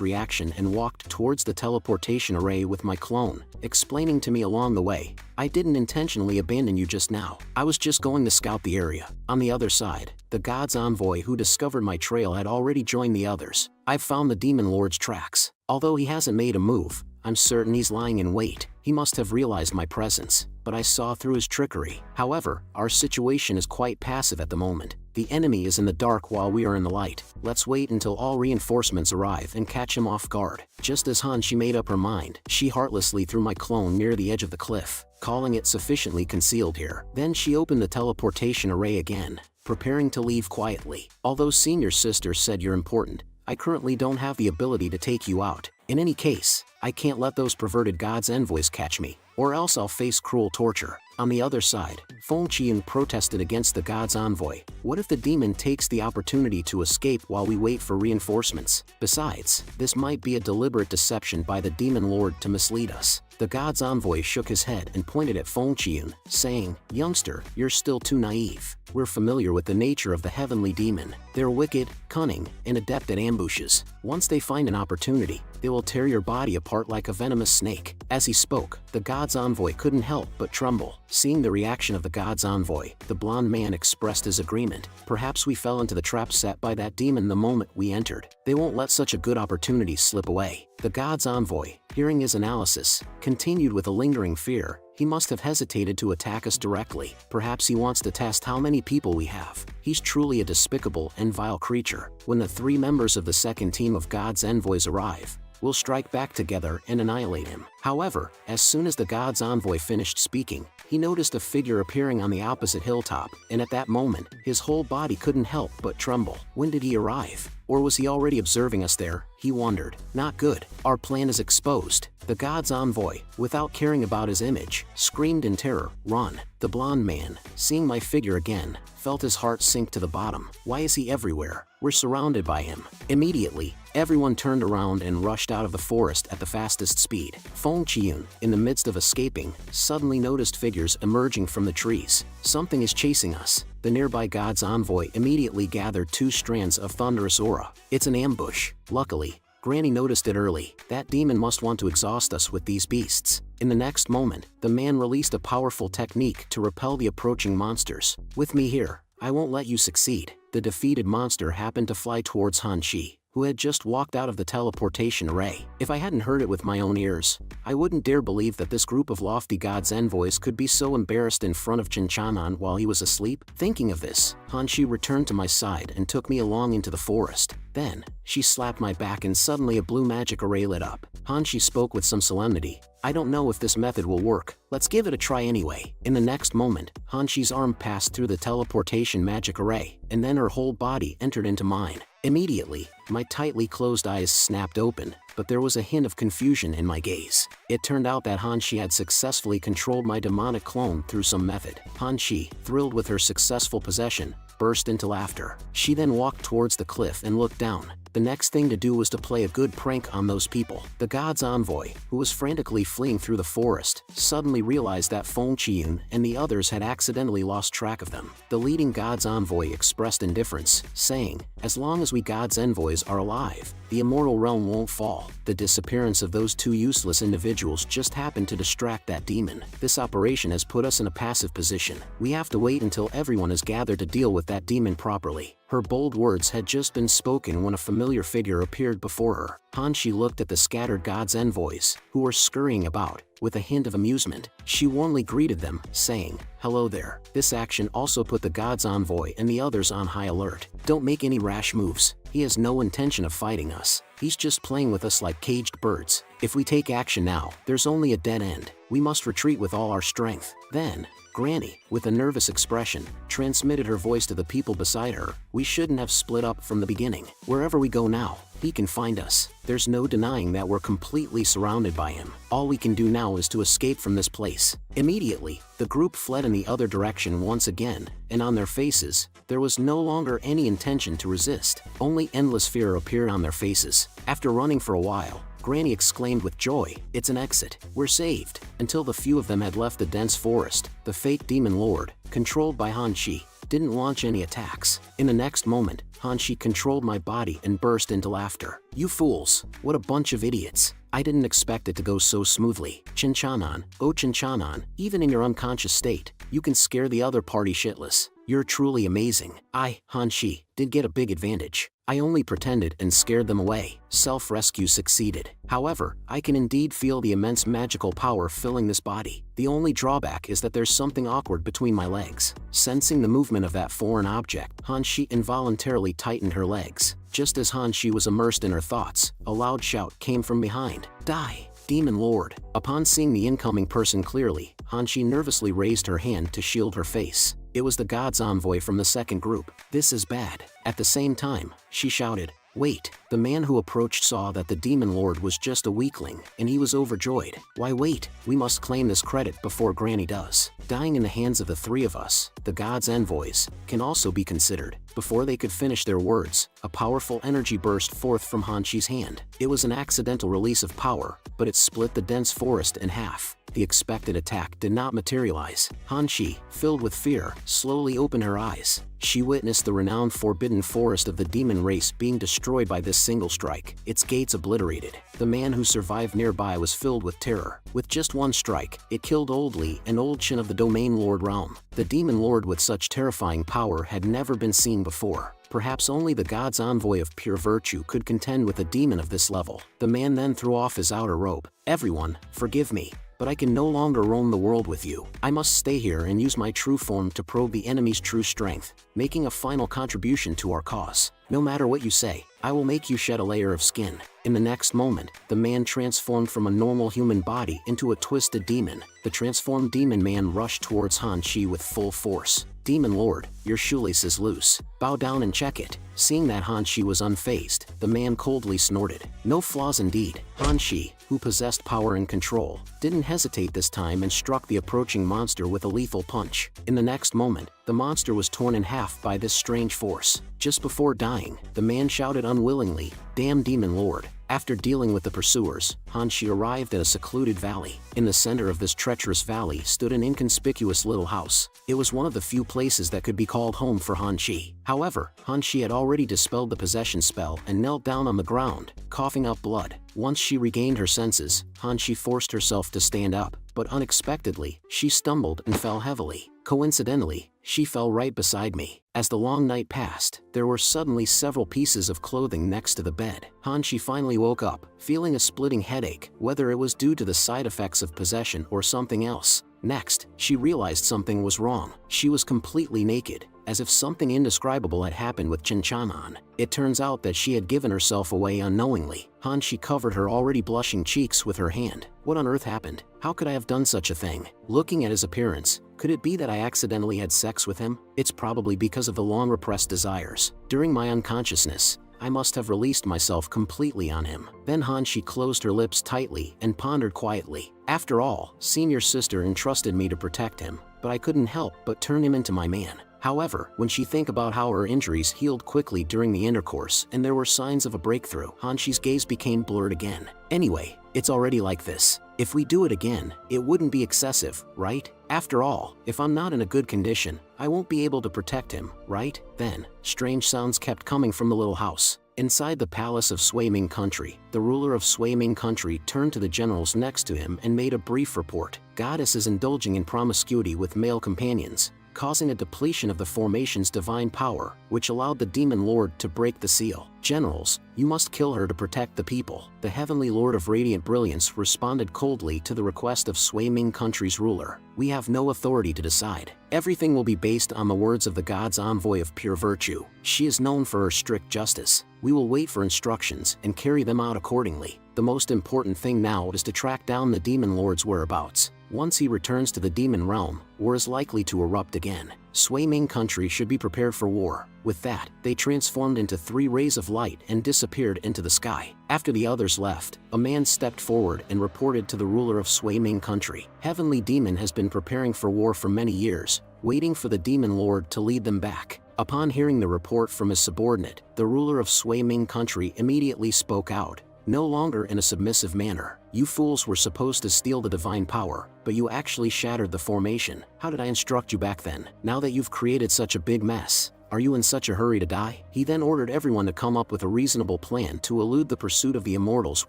S1: reaction and walked towards the teleportation array with my clone, explaining to me along the way, "I didn't intentionally abandon you just now. I was just going to scout the area." On the other side, the god's envoy who discovered my trail had already joined the others. "I've found the demon lord's tracks. Although he hasn't made a move, I'm certain he's lying in wait. He must have realized my presence, but I saw through his trickery. However, our situation is quite passive at the moment. The enemy is in the dark while we are in the light. Let's wait until all reinforcements arrive and catch him off guard." Just as Hanshi made up her mind, she heartlessly threw my clone near the edge of the cliff, calling it sufficiently concealed here. Then she opened the teleportation array again, preparing to leave quietly. "Although senior sister said you're important, I currently don't have the ability to take you out. In any case, I can't let those perverted god's envoys catch me, or else I'll face cruel torture." On the other side, Feng Qian protested against the god's envoy. "What if the demon takes the opportunity to escape while we wait for reinforcements? Besides, this might be a deliberate deception by the demon lord to mislead us." The god's envoy shook his head and pointed at Feng Qian, saying, "Youngster, you're still too naive. We're familiar with the nature of the heavenly demon. They're wicked, cunning, and adept at ambushes. Once they find an opportunity, they will tear your body apart like a venomous snake." As he spoke, the god's envoy couldn't help but tremble. Seeing the reaction of the god's envoy, the blonde man expressed his agreement. "Perhaps we fell into the trap set by that demon the moment we entered. They won't let such a good opportunity slip away." The god's envoy, hearing his analysis, continued with a lingering fear. "He must have hesitated to attack us directly. Perhaps he wants to test how many people we have. He's truly a despicable and vile creature. When the 3 members of the second team of God's envoys arrive, we'll strike back together and annihilate him." However, as soon as the god's envoy finished speaking, he noticed a figure appearing on the opposite hilltop, and at that moment, his whole body couldn't help but tremble. When did he arrive? Or was he already observing us there? He wondered. "Not good. Our plan is exposed." The god's envoy, without caring about his image, screamed in terror, "Run!" The blonde man, seeing my figure again, felt his heart sink to the bottom. Why is he everywhere? We're surrounded by him. Immediately, everyone turned around and rushed out of the forest at the fastest speed. Feng Qian, in the midst of escaping, suddenly noticed figures emerging from the trees. "Something is chasing us." The nearby god's envoy immediately gathered 2 strands of thunderous aura. "It's an ambush." Luckily, Granny noticed it early. "That demon must want to exhaust us with these beasts." In the next moment, the man released a powerful technique to repel the approaching monsters. "With me here, I won't let you succeed." The defeated monster happened to fly towards Hanshi, who had just walked out of the teleportation array. If I hadn't heard it with my own ears, I wouldn't dare believe that this group of lofty gods' envoys could be so embarrassed in front of Chinchanan while he was asleep. Thinking of this, Hanshi returned to my side and took me along into the forest. Then, she slapped my back and suddenly a blue magic array lit up. Hanshi spoke with some solemnity. I don't know if this method will work. Let's give it a try anyway. In the next moment, Hanshi's arm passed through the teleportation magic array, and then her whole body entered into mine. Immediately, my tightly closed eyes snapped open, but there was a hint of confusion in my gaze. It turned out that Hanshi had successfully controlled my demonic clone through some method. Hanshi, thrilled with her successful possession, burst into laughter. She then walked towards the cliff and looked down. The next thing to do was to play a good prank on those people. The god's envoy, who was frantically fleeing through the forest, suddenly realized that Feng Qiyun and the others had accidentally lost track of them. The leading god's envoy expressed indifference, saying, "As long as we god's envoys are alive, the immortal realm won't fall." The disappearance of those two useless individuals just happened to distract that demon. This operation has put us in a passive position. We have to wait until everyone is gathered to deal with that demon properly. Her bold words had just been spoken when a familiar figure appeared before her. Hanshi looked at the scattered god's envoys, who were scurrying about. With a hint of amusement, she warmly greeted them, saying, "Hello there." This action also put the god's envoy and the others on high alert. "Don't make any rash moves. He has no intention of fighting us. He's just playing with us like caged birds. If we take action now, there's only a dead end. We must retreat with all our strength." Then, Granny, with a nervous expression, transmitted her voice to the people beside her. "We shouldn't have split up from the beginning. Wherever we go now, he can find us. There's no denying that we're completely surrounded by him. All we can do now is to escape from this place." Immediately, the group fled in the other direction once again, and on their faces, there was no longer any intention to resist. Only endless fear appeared on their faces. After running for a while, Granny exclaimed with joy, "It's an exit. We're saved." Until the few of them had left the dense forest, the fake demon lord, controlled by Hanshi, didn't launch any attacks. In the next moment, Hanshi controlled my body and burst into laughter. "You fools! What a bunch of idiots! I didn't expect it to go so smoothly. Chinchanan, oh Chinchanan, even in your unconscious state, you can scare the other party shitless. You're truly amazing." I, Hanshi, did get a big advantage. I only pretended and scared them away. Self-rescue succeeded. However, I can indeed feel the immense magical power filling this body. The only drawback is that there's something awkward between my legs. Sensing the movement of that foreign object, Hanshi involuntarily tightened her legs. Just as Hanshi was immersed in her thoughts, a loud shout came from behind. "Die, Demon Lord!" Upon seeing the incoming person clearly, Hanshi nervously raised her hand to shield her face. It was the god's envoy from the second group. "This is bad." At the same time, she shouted, "Wait!" The man who approached saw that the demon lord was just a weakling, and he was overjoyed. "Why wait? We must claim this credit before Granny does." Dying in the hands of the three of us, the god's envoys, can also be considered. Before they could finish their words, a powerful energy burst forth from Hanshi's hand. It was an accidental release of power, but it split the dense forest in half. The expected attack did not materialize. Hanshi, filled with fear, slowly opened her eyes. She witnessed the renowned forbidden forest of the demon race being destroyed by this single strike, its gates obliterated. The man who survived nearby was filled with terror. With just one strike, it killed Old Li and Old Chin of the Domain Lord realm. The demon lord with such terrifying power had never been seen before. Perhaps only the god's envoy of pure virtue could contend with a demon of this level. The man then threw off his outer robe. "Everyone, forgive me, but I can no longer roam the world with you. I must stay here and use my true form to probe the enemy's true strength, making a final contribution to our cause. No matter what you say, I will make you shed a layer of skin." In the next moment, the man transformed from a normal human body into a twisted demon. The transformed demon man rushed towards Hanshi with full force. "Demon Lord, your shoelace is loose. Bow down and check it." Seeing that Hanshi was unfazed, the man coldly snorted. No flaws indeed. Hanshi, who possessed power and control, didn't hesitate this time and struck the approaching monster with a lethal punch. In the next moment, the monster was torn in half by this strange force. Just before dying, the man shouted unwillingly, "Damn Demon Lord." After dealing with the pursuers, Hanshi arrived at a secluded valley. In the center of this treacherous valley stood an inconspicuous little house. It was one of the few places that could be called home for Hanshi. However, Hanshi had already dispelled the possession spell and knelt down on the ground, coughing up blood. Once she regained her senses, Hanshi forced herself to stand up, but unexpectedly, she stumbled and fell heavily. Coincidentally, she fell right beside me. As the long night passed, there were suddenly several pieces of clothing next to the bed. Hanshi finally woke up, feeling a splitting headache, whether it was due to the side effects of possession or something else. Next, she realized something was wrong. She was completely naked, as if something indescribable had happened with Chinchanan. It turns out that she had given herself away unknowingly. Hanshi covered her already blushing cheeks with her hand. What on earth happened? How could I have done such a thing? Looking at his appearance, could it be that I accidentally had sex with him? It's probably because of the long repressed desires. During my unconsciousness, I must have released myself completely on him. Then Hanshi closed her lips tightly and pondered quietly. After all, senior sister entrusted me to protect him, but I couldn't help but turn him into my man. However, when she think about how her injuries healed quickly during the intercourse and there were signs of a breakthrough, Hanshi's gaze became blurred again. Anyway, it's already like this. If we do it again, it wouldn't be excessive, right? After all, if I'm not in a good condition, I won't be able to protect him, right? Then, strange sounds kept coming from the little house. Inside the palace of Swaiming Country, the ruler of Swaiming Country turned to the generals next to him and made a brief report. Goddess is indulging in promiscuity with male companions, causing a depletion of the formation's divine power, which allowed the demon lord to break the seal. Generals, you must kill her to protect the people. The heavenly lord of radiant brilliance responded coldly to the request of Swaiming Country's ruler. We have no authority to decide. Everything will be based on the words of the god's envoy of pure virtue. She is known for her strict justice. We will wait for instructions and carry them out accordingly. The most important thing now is to track down the demon lord's whereabouts. Once he returns to the demon realm, war is likely to erupt again. Swaiming Country should be prepared for war. With that, they transformed into 3 rays of light and disappeared into the sky. After the others left, a man stepped forward and reported to the ruler of Swaiming Country. Heavenly Demon has been preparing for war for many years, waiting for the demon lord to lead them back. Upon hearing the report from his subordinate, the ruler of Swaiming Country immediately spoke out. No longer in a submissive manner. You fools were supposed to steal the divine power, but you actually shattered the formation. How did I instruct you back then? Now that you've created such a big mess, are you in such a hurry to die? He then ordered everyone to come up with a reasonable plan to elude the pursuit of the immortals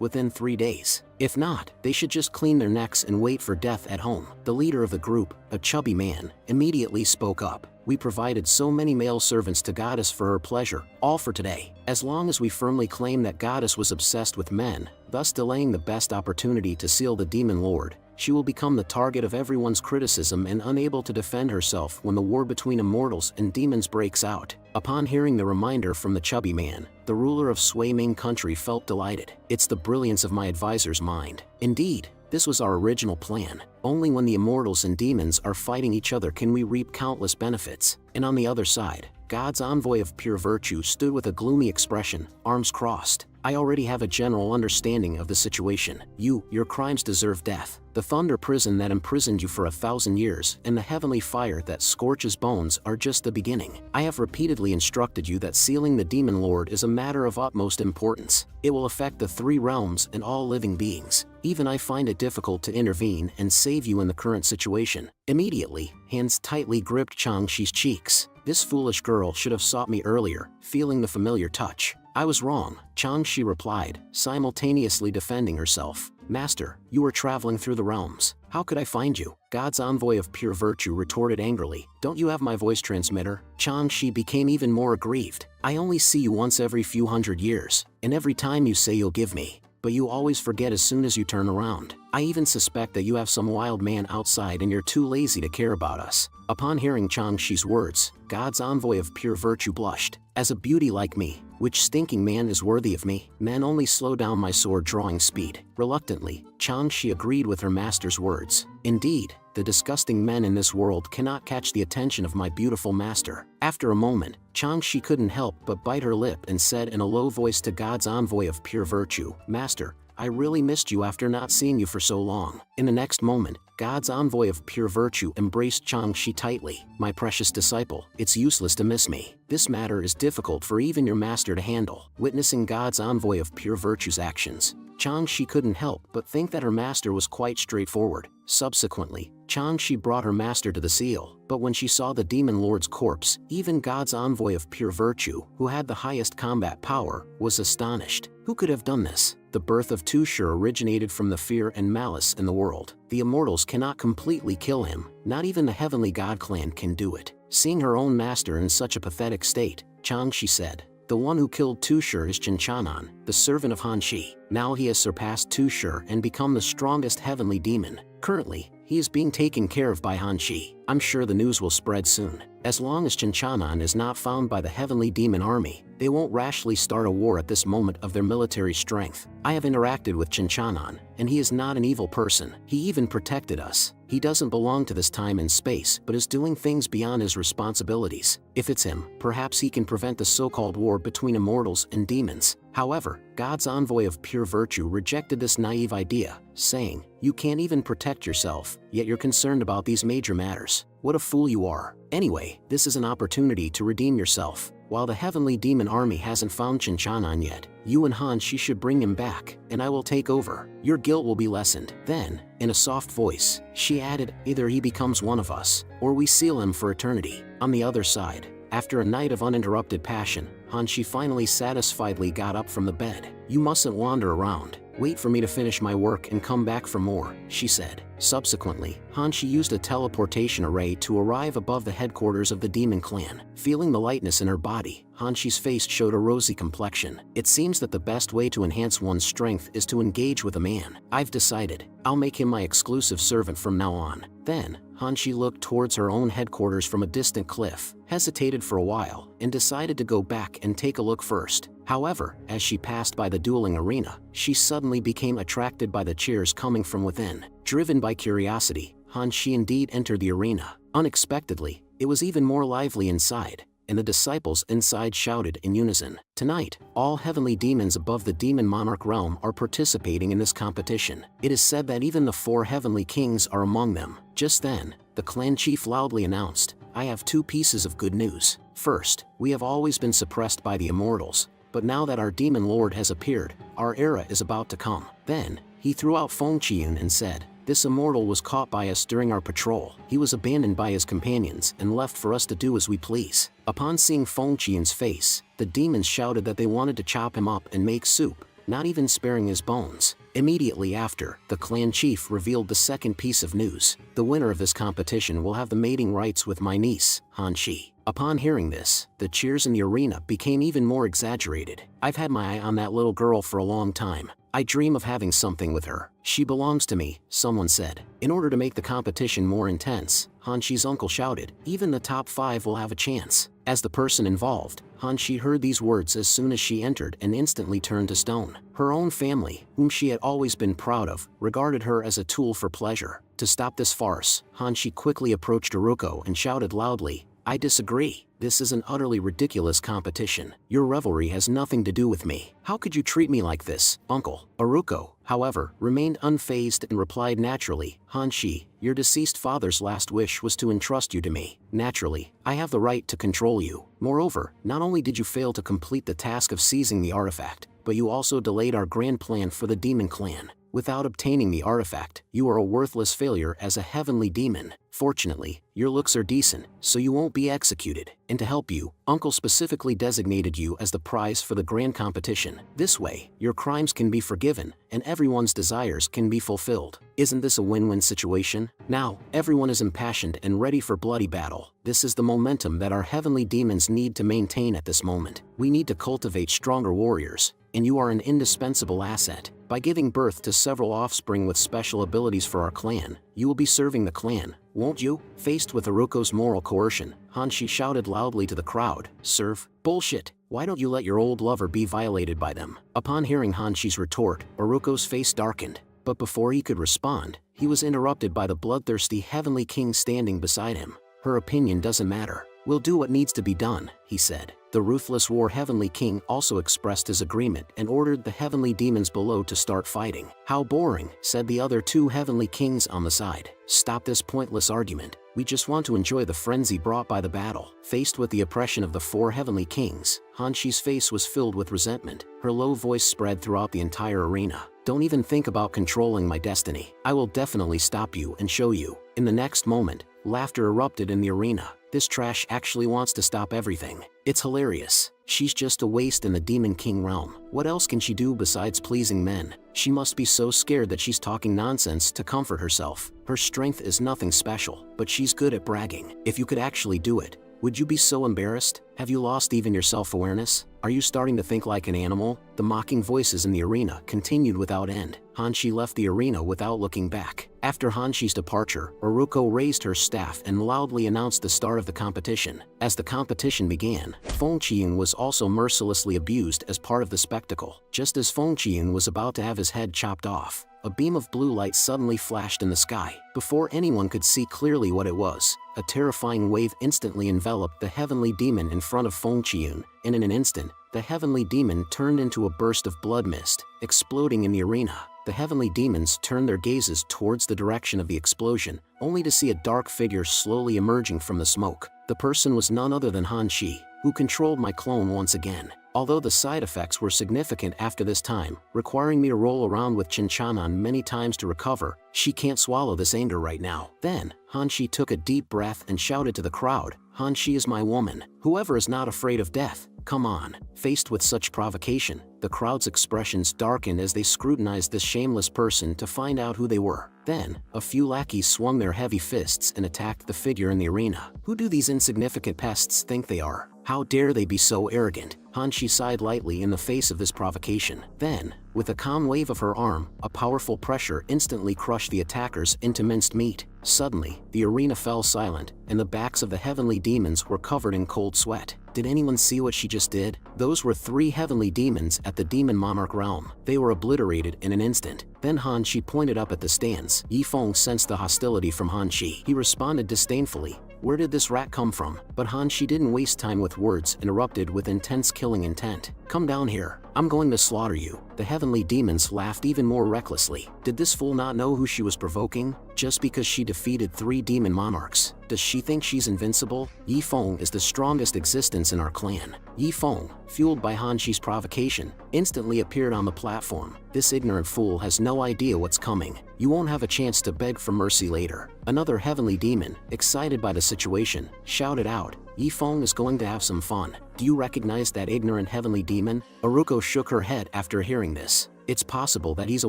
S1: within 3 days. If not, they should just clean their necks and wait for death at home. The leader of the group, a chubby man, immediately spoke up. We provided so many male servants to Goddess for her pleasure, all for today. As long as we firmly claim that Goddess was obsessed with men, thus delaying the best opportunity to seal the demon lord, she will become the target of everyone's criticism and unable to defend herself when the war between immortals and demons breaks out. Upon hearing the reminder from the chubby man, the ruler of Swaiming Country felt delighted. It's the brilliance of my advisor's mind. Indeed, this was our original plan. Only when the immortals and demons are fighting each other can we reap countless benefits. And on the other side, God's envoy of pure virtue stood with a gloomy expression, arms crossed. I already have a general understanding of the situation. Your crimes deserve death. The thunder prison that imprisoned you for 1,000 years and the heavenly fire that scorches bones are just the beginning. I have repeatedly instructed you that sealing the demon lord is a matter of utmost importance. It will affect the 3 realms and all living beings. Even I find it difficult to intervene and save you in the current situation. Immediately, hands tightly gripped Changshi's cheeks. This foolish girl should have sought me earlier, feeling the familiar touch. I was wrong, Changshi replied, simultaneously defending herself. Master, you were traveling through the realms. How could I find you? God's envoy of pure virtue retorted angrily. Don't you have my voice transmitter? Changshi became even more aggrieved. I only see you once every few hundred years, and every time you say you'll give me, but you always forget as soon as you turn around. I even suspect that you have some wild man outside and you're too lazy to care about us. Upon hearing Changshi's words, God's envoy of pure virtue blushed. As a beauty like me, which stinking man is worthy of me? Men only slow down my sword drawing speed. Reluctantly, Changshi agreed with her master's words. Indeed, the disgusting men in this world cannot catch the attention of my beautiful master. After a moment, Changshi couldn't help but bite her lip and said in a low voice to God's envoy of pure virtue, Master, I really missed you after not seeing you for so long. In the next moment, God's envoy of pure virtue embraced Changshi tightly. My precious disciple, it's useless to miss me. This matter is difficult for even your master to handle. Witnessing God's envoy of pure virtue's actions, Changshi couldn't help but think that her master was quite straightforward. Subsequently, Changshi brought her master to the seal, but when she saw the demon lord's corpse, even God's envoy of pure virtue, who had the highest combat power, was astonished. Who could have done this? The the birth of Tushar originated from the fear and malice in the world. The immortals cannot completely kill him, not even the heavenly god clan can do it. Seeing her own master in such a pathetic state, Changshi said, "The one who killed Tushar is Chinchanan, the servant of Hanshi. Now he has surpassed Tushar and become the strongest heavenly demon. Currently, he is being taken care of by Hanshi. I'm sure the news will spread soon. As long as Chinchanan is not found by the heavenly demon army, they won't rashly start a war at this moment of their military strength. I have interacted with Chinchanan, and he is not an evil person. He even protected us. He doesn't belong to this time and space but is doing things beyond his responsibilities. If it's him, perhaps he can prevent the so-called war between immortals and demons." However, God's envoy of pure virtue rejected this naive idea, saying, "You can't even protect yourself, yet you're concerned about these major matters. What a fool you are. Anyway, this is an opportunity to redeem yourself. While the heavenly demon army hasn't found Chinchanan yet, you and Hanshi should bring him back, and I will take over. Your guilt will be lessened." Then, in a soft voice, she added, "Either he becomes one of us, or we seal him for eternity." On the other side, after a night of uninterrupted passion, Hanshi finally satisfiedly got up from the bed. "You mustn't wander around. Wait for me to finish my work and come back for more," she said. Subsequently, Hanshi used a teleportation array to arrive above the headquarters of the demon clan. Feeling the lightness in her body, Hanshi's face showed a rosy complexion. It seems that the best way to enhance one's strength is to engage with a man. I've decided. I'll make him my exclusive servant from now on. Then, Hanshi looked towards her own headquarters from a distant cliff, hesitated for a while, and decided to go back and take a look first. However, as she passed by the dueling arena, she suddenly became attracted by the cheers coming from within. Driven by curiosity, Hanshi indeed entered the arena. Unexpectedly, it was even more lively inside, and the disciples inside shouted in unison. Tonight, all heavenly demons above the demon monarch realm are participating in this competition. It is said that even the 4 heavenly kings are among them. Just then, the clan chief loudly announced, "I have 2 pieces of good news. First, we have always been suppressed by the immortals, but now that our demon lord has appeared, our era is about to come." Then, he threw out Feng Qian and said, "This immortal was caught by us during our patrol. He was abandoned by his companions and left for us to do as we please." Upon seeing Feng Qian's face, the demons shouted that they wanted to chop him up and make soup, not even sparing his bones. Immediately after, the clan chief revealed the second piece of news. "The winner of this competition will have the mating rights with my niece, Hanshi." Upon hearing this, the cheers in the arena became even more exaggerated. "I've had my eye on that little girl for a long time. I dream of having something with her. She belongs to me," someone said. In order to make the competition more intense, Hanshi's uncle shouted, "Even the top 5 will have a chance." As the person involved, Hanshi heard these words as soon as she entered and instantly turned to stone. Her own family, whom she had always been proud of, regarded her as a tool for pleasure. To stop this farce, Hanshi quickly approached Aruko and shouted loudly, "I disagree. This is an utterly ridiculous competition. Your revelry has nothing to do with me. How could you treat me like this, uncle?" Aruko, however, remained unfazed and replied naturally, "Hanshi, your deceased father's last wish was to entrust you to me. Naturally, I have the right to control you. Moreover, not only did you fail to complete the task of seizing the artifact, but you also delayed our grand plan for the demon clan. Without obtaining the artifact, you are a worthless failure as a heavenly demon. Fortunately, your looks are decent, so you won't be executed. And to help you, Uncle specifically designated you as the prize for the grand competition. This way, your crimes can be forgiven, and everyone's desires can be fulfilled. Isn't this a win-win situation? Now, everyone is impassioned and ready for bloody battle. This is the momentum that our heavenly demons need to maintain at this moment. We need to cultivate stronger warriors, and you are an indispensable asset. By giving birth to several offspring with special abilities for our clan, you will be serving the clan, won't you?" Faced with Aruko's moral coercion, Hanshi shouted loudly to the crowd, "Serve? Bullshit! Why don't you let your old lover be violated by them?" Upon hearing Hanshi's retort, Aruko's face darkened, but before he could respond, he was interrupted by the bloodthirsty heavenly king standing beside him. "Her opinion doesn't matter. We'll do what needs to be done," he said. The ruthless war heavenly king also expressed his agreement and ordered the heavenly demons below to start fighting. "How boring," said the other 2 heavenly kings on the side. "Stop this pointless argument. We just want to enjoy the frenzy brought by the battle." Faced with the oppression of the 4 heavenly kings, Hanshi's face was filled with resentment. Her low voice spread throughout the entire arena. "Don't even think about controlling my destiny. I will definitely stop you and show you." In the next moment, laughter erupted in the arena. "This trash actually wants to stop everything. It's hilarious." She's just a waste in the Demon King realm. What else can she do besides pleasing men? She must be so scared that she's talking nonsense to comfort herself. Her strength is nothing special, but she's good at bragging. If you could actually do it, would you be so embarrassed? Have you lost even your self-awareness? Are you starting to think like an animal? The mocking voices in the arena continued without end. Hanshi left the arena without looking back. After Hanshi's departure, Aruko raised her staff and loudly announced the start of the competition. As the competition began, Feng Qian was also mercilessly abused as part of the spectacle. Just as Feng Qian was about to have his head chopped off, a beam of blue light suddenly flashed in the sky. Before anyone could see clearly what it was, a terrifying wave instantly enveloped the heavenly demon in front of Feng Qian, and in an instant, the heavenly demon turned into a burst of blood mist, exploding in the arena. The heavenly demons turned their gazes towards the direction of the explosion, only to see a dark figure slowly emerging from the smoke. The person was none other than Han Shi, who controlled my clone once again. Although the side effects were significant after this time, requiring me to roll around with Chinchanan many times to recover, she can't swallow this anger right now. Then, Hanshi took a deep breath and shouted to the crowd, "Hanshi is my woman. Whoever is not afraid of death, come on." Faced with such provocation, the crowd's expressions darkened as they scrutinized this shameless person to find out who they were. Then, a few lackeys swung their heavy fists and attacked the figure in the arena. Who do these insignificant pests think they are? How dare they be so arrogant? Hanshi sighed lightly in the face of this provocation. Then, with a calm wave of her arm, a powerful pressure instantly crushed the attackers into minced meat. Suddenly, the arena fell silent, and the backs of the heavenly demons were covered in cold sweat. Did anyone see what she just did? Those were 3 heavenly demons at the demon monarch realm. They were obliterated in an instant. Then Hanshi pointed up at the stands. Yifeng sensed the hostility from Hanshi. He responded disdainfully, "Where did this rat come from?" But Hanshi didn't waste time with words, interrupted with intense killing intent. "Come down here. I'm going to slaughter you." The heavenly demons laughed even more recklessly. Did this fool not know who she was provoking? Just because she defeated 3 demon monarchs, does she think she's invincible? Yifeng is the strongest existence in our clan. Yifeng, fueled by Hanshi's provocation, instantly appeared on the platform. This ignorant fool has no idea what's coming. You won't have a chance to beg for mercy later. Another heavenly demon, excited by the situation, shouted out, "Yifeng is going to have some fun. Do you recognize that ignorant heavenly demon?" Aruko shook her head after hearing this. It's possible that he's a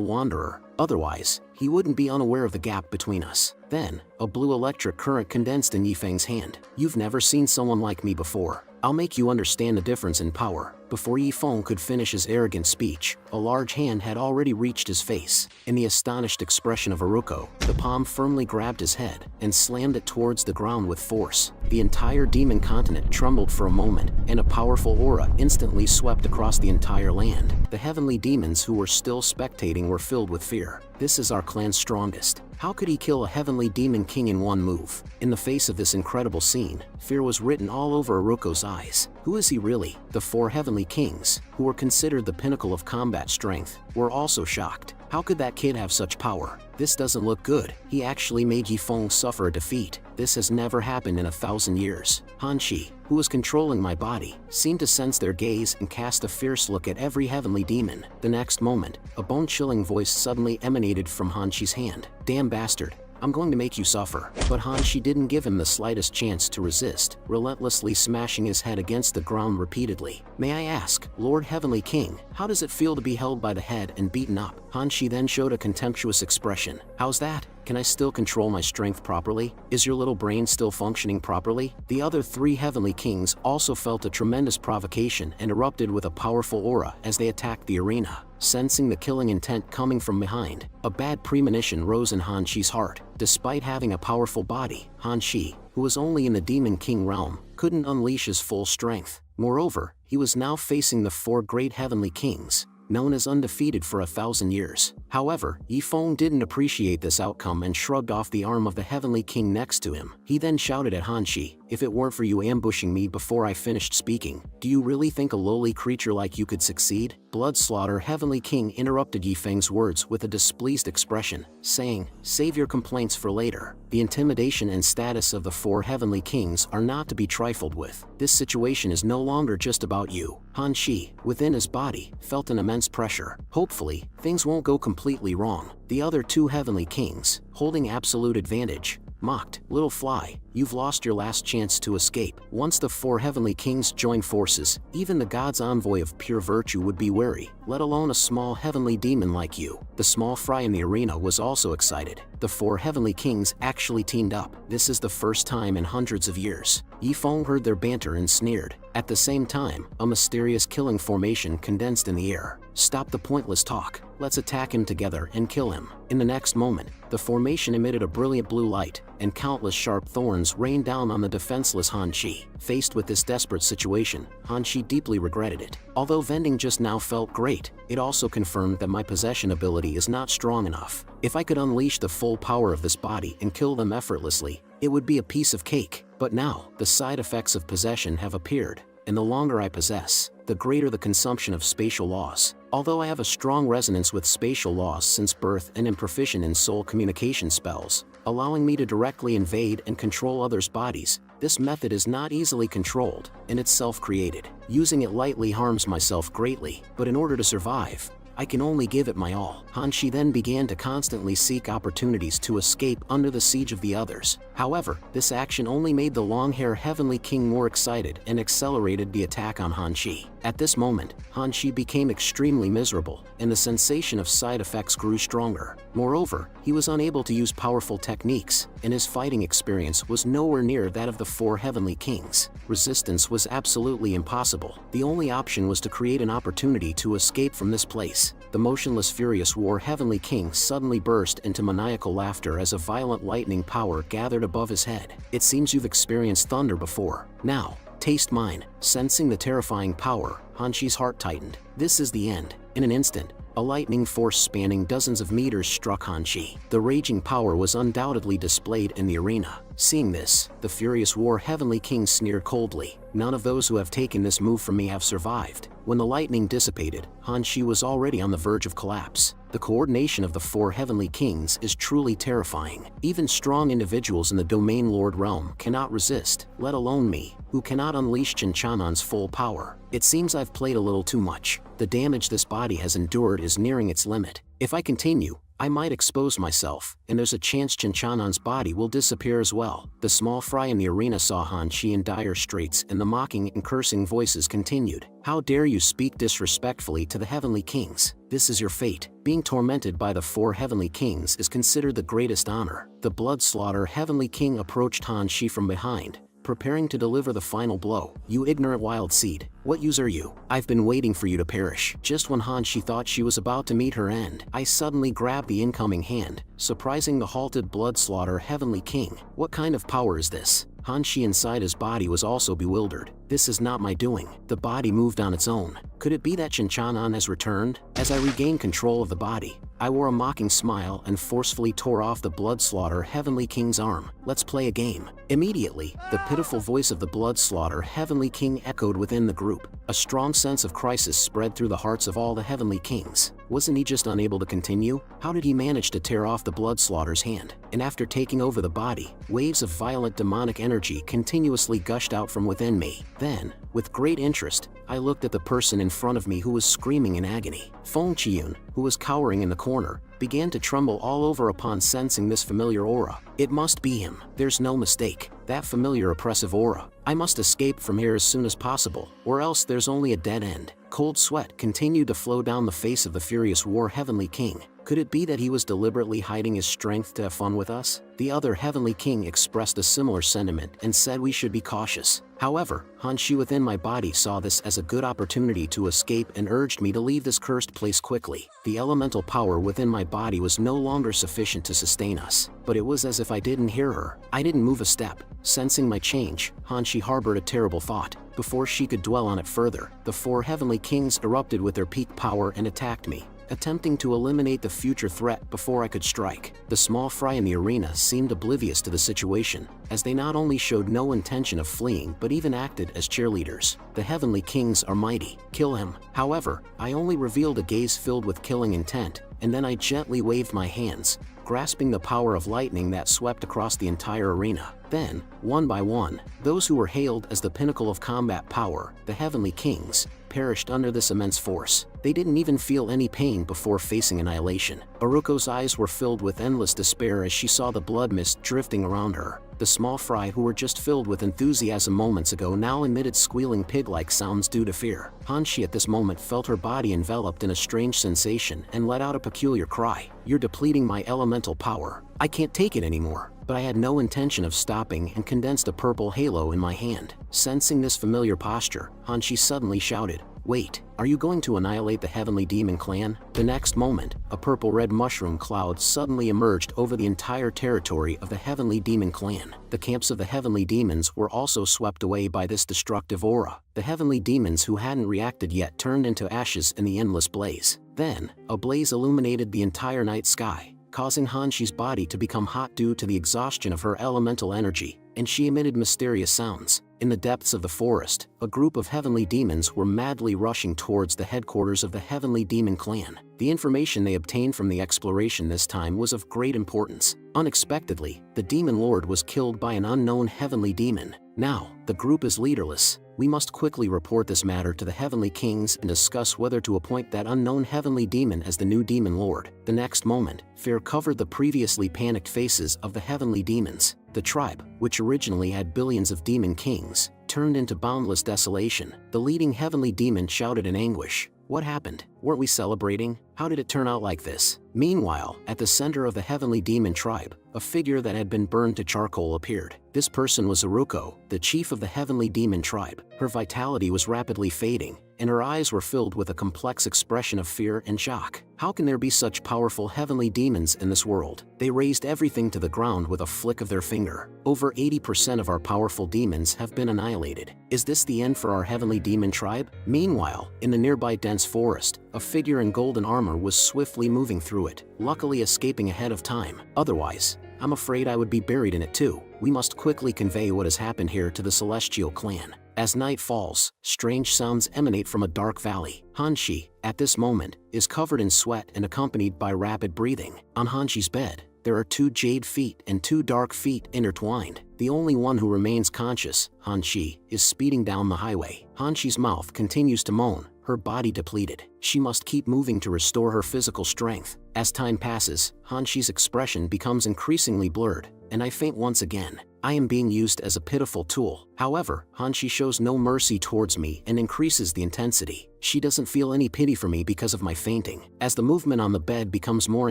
S1: wanderer. Otherwise, he wouldn't be unaware of the gap between us. Then, a blue electric current condensed in Yifeng's hand. "You've never seen someone like me before. I'll make you understand the difference in power." Before Yifeng could finish his arrogant speech, a large hand had already reached his face. In the astonished expression of Aruko, the palm firmly grabbed his head and slammed it towards the ground with force. The entire demon continent trembled for a moment, and a powerful aura instantly swept across the entire land. The heavenly demons who were still spectating were filled with fear. This is our clan's strongest. How could he kill a heavenly demon king in one move? In the face of this incredible scene, fear was written all over Aruko's eyes. Who is he really? The 4 heavenly kings, who were considered the pinnacle of combat strength, were also shocked. How could that kid have such power? This doesn't look good. He actually made Yifeng suffer a defeat. This has never happened in 1,000 years. Hanshi, who was controlling my body, seemed to sense their gaze and cast a fierce look at every heavenly demon. The next moment, a bone-chilling voice suddenly emanated from Hanshi's hand. "Damn bastard. I'm going to make you suffer." But Hanshi didn't give him the slightest chance to resist, relentlessly smashing his head against the ground repeatedly. "May I ask, Lord Heavenly King, how does it feel to be held by the head and beaten up?" Hanshi then showed a contemptuous expression. "How's that? Can I still control my strength properly? Is your little brain still functioning properly?" The other 3 heavenly kings also felt a tremendous provocation and erupted with a powerful aura as they attacked the arena. Sensing the killing intent coming from behind, a bad premonition rose in Hanshi's heart. Despite having a powerful body, Hanshi, who was only in the Demon King realm, couldn't unleash his full strength. Moreover, he was now facing the 4 great heavenly kings, known as undefeated for 1,000 years. However, Yifeng didn't appreciate this outcome and shrugged off the arm of the heavenly king next to him. He then shouted at Hanshi, "If it weren't for you ambushing me before I finished speaking, do you really think a lowly creature like you could succeed?" Bloodslaughter Heavenly King interrupted Yifeng's words with a displeased expression, saying, "Save your complaints for later. The intimidation and status of the 4 heavenly kings are not to be trifled with. This situation is no longer just about you." Hanshi, within his body, felt an immense pressure. Hopefully, things won't go completely wrong. The other 2 heavenly kings, holding absolute advantage, mocked, "Little fly, you've lost your last chance to escape." Once the 4 heavenly kings join forces, even the god's envoy of pure virtue would be wary, let alone a small heavenly demon like you. The small fry in the arena was also excited. The 4 heavenly kings actually teamed up. This is the first time in hundreds of years. Yifeng heard their banter and sneered. At the same time, a mysterious killing formation condensed in the air. "Stop the pointless talk. Let's attack him together and kill him." In the next moment, the formation emitted a brilliant blue light, and countless sharp thorns rained down on the defenseless Han Shi. Faced with this desperate situation, Han Shi deeply regretted it. Although vending just now felt great, it also confirmed that my possession ability is not strong enough. If I could unleash the full power of this body and kill them effortlessly, it would be a piece of cake. But now, the side effects of possession have appeared, and the longer I possess, the greater the consumption of spatial laws. Although I have a strong resonance with spatial laws since birth and am proficient in soul communication spells, allowing me to directly invade and control others' bodies, this method is not easily controlled, and it's self-created. Using it lightly harms myself greatly, but in order to survive, I can only give it my all. Han Shi then began to constantly seek opportunities to escape under the siege of the others. However, this action only made the long-haired Heavenly King more excited and accelerated the attack on Han Shi. At this moment, Han Shi became extremely miserable, and the sensation of side effects grew stronger. Moreover, he was unable to use powerful techniques, and his fighting experience was nowhere near that of the 4 Heavenly Kings. Resistance was absolutely impossible. The only option was to create an opportunity to escape from this place. The motionless furious war Heavenly King suddenly burst into maniacal laughter as a violent lightning power gathered above his head. "It seems you've experienced thunder before. Now, taste mine." Sensing the terrifying power, Han Shi's heart tightened. This is the end. In an instant, a lightning force spanning dozens of meters struck Han Shi. The raging power was undoubtedly displayed in the arena. Seeing this, the furious war Heavenly King sneered coldly. "None of those who have taken this move from me have survived." When the lightning dissipated, Han Shi was already on the verge of collapse. The coordination of the 4 Heavenly Kings is truly terrifying. Even strong individuals in the Domain Lord realm cannot resist, let alone me, who cannot unleash Shinchanan's full power. It seems I've played a little too much. The damage this body has endured is nearing its limit. If I continue, I might expose myself, and there's a chance Shinchanan's body will disappear as well. The small fry in the arena saw Han Shi in dire straits, and the mocking and cursing voices continued. "How dare you speak disrespectfully to the Heavenly Kings? This is your fate." Being tormented by the 4 Heavenly Kings is considered the greatest honor. The blood-slaughter Heavenly King approached Han Shi from behind, preparing to deliver the final blow. "You ignorant wild seed, what use are you? I've been waiting for you to perish." Just when Han Shi thought she was about to meet her end, I suddenly grabbed the incoming hand, surprising the halted blood-slaughter Heavenly King. What kind of power is this? Han Shi inside his body was also bewildered. "This is not my doing." The body moved on its own. Could it be that Shinchanan has returned? As I regained control of the body, I wore a mocking smile and forcefully tore off the blood-slaughter Heavenly King's arm. "Let's play a game." Immediately, the pitiful voice of the blood-slaughter Heavenly King echoed within the group. A strong sense of crisis spread through the hearts of all the Heavenly Kings. Wasn't he just unable to continue? How did he manage to tear off the blood-slaughter's hand? And after taking over the body, waves of violent demonic energy continuously gushed out from within me. Then, with great interest, I looked at the person in front of me who was screaming in agony. Feng Qiyun, who was cowering in the corner, began to tremble all over upon sensing this familiar aura. It must be him. There's no mistake. That familiar oppressive aura. I must escape from here as soon as possible, or else there's only a dead end. Cold sweat continued to flow down the face of the furious war Heavenly King. Could it be that he was deliberately hiding his strength to have fun with us? The other Heavenly King expressed a similar sentiment and said we should be cautious. However, Han Shi within my body saw this as a good opportunity to escape and urged me to leave this cursed place quickly. The elemental power within my body was no longer sufficient to sustain us, but it was as if I didn't hear her. I didn't move a step. Sensing my change, Han Shi harbored a terrible thought. Before she could dwell on it further, the 4 Heavenly Kings erupted with their peak power and attacked me, attempting to eliminate the future threat before I could strike. The small fry in the arena seemed oblivious to the situation, as they not only showed no intention of fleeing but even acted as cheerleaders. The Heavenly Kings are mighty. Kill him. However, I only revealed a gaze filled with killing intent, and then I gently waved my hands, grasping the power of lightning that swept across the entire arena. Then, one by one, those who were hailed as the pinnacle of combat power, the Heavenly Kings, perished under this immense force. They didn't even feel any pain before facing annihilation. Aruko's eyes were filled with endless despair as she saw the blood mist drifting around her. The small fry who were just filled with enthusiasm moments ago now emitted squealing pig-like sounds due to fear. Hanshi at this moment felt her body enveloped in a strange sensation and let out a peculiar cry. "You're depleting my elemental power. I can't take it anymore." But I had no intention of stopping and condensed a purple halo in my hand. Sensing this familiar posture, Hanshi suddenly shouted, "Wait, are you going to annihilate the Heavenly Demon Clan?" The next moment, a purple-red mushroom cloud suddenly emerged over the entire territory of the Heavenly Demon Clan. The camps of the Heavenly Demons were also swept away by this destructive aura. The Heavenly Demons who hadn't reacted yet turned into ashes in the endless blaze. Then, a blaze illuminated the entire night sky, causing Hanshi's body to become hot due to the exhaustion of her elemental energy, and she emitted mysterious sounds. In the depths of the forest, a group of heavenly demons were madly rushing towards the headquarters of the Heavenly Demon Clan. The information they obtained from the exploration this time was of great importance. Unexpectedly, the Demon Lord was killed by an unknown heavenly demon. Now, the group is leaderless. We must quickly report this matter to the Heavenly Kings and discuss whether to appoint that unknown heavenly demon as the new Demon Lord. The next moment, fear covered the previously panicked faces of the heavenly demons. The tribe, which originally had billions of demon kings, turned into boundless desolation. The leading heavenly demon shouted in anguish, "What happened? Weren't we celebrating? How did it turn out like this?" Meanwhile, at the center of the heavenly demon tribe, a figure that had been burned to charcoal appeared. This person was Aruko, the chief of the heavenly demon tribe. Her vitality was rapidly fading, and her eyes were filled with a complex expression of fear and shock. How can there be such powerful heavenly demons in this world? They razed everything to the ground with a flick of their finger. Over 80% of our powerful demons have been annihilated. Is this the end for our heavenly demon tribe? Meanwhile, in the nearby dense forest, a figure in golden armor was swiftly moving through it, luckily escaping ahead of time. Otherwise, I'm afraid I would be buried in it too. We must quickly convey what has happened here to the Celestial Clan. As night falls, strange sounds emanate from a dark valley. Hanshi, at this moment, is covered in sweat and accompanied by rapid breathing. On Hanshi's bed, there are 2 jade feet and 2 dark feet intertwined. The only one who remains conscious, Hanshi, is speeding down the highway. Hanshi's mouth continues to moan, her body depleted. She must keep moving to restore her physical strength. As time passes, Hanshi's expression becomes increasingly blurred, and I faint once again. I am being used as a pitiful tool. However, Hanshi shows no mercy towards me and increases the intensity. She doesn't feel any pity for me because of my fainting. As the movement on the bed becomes more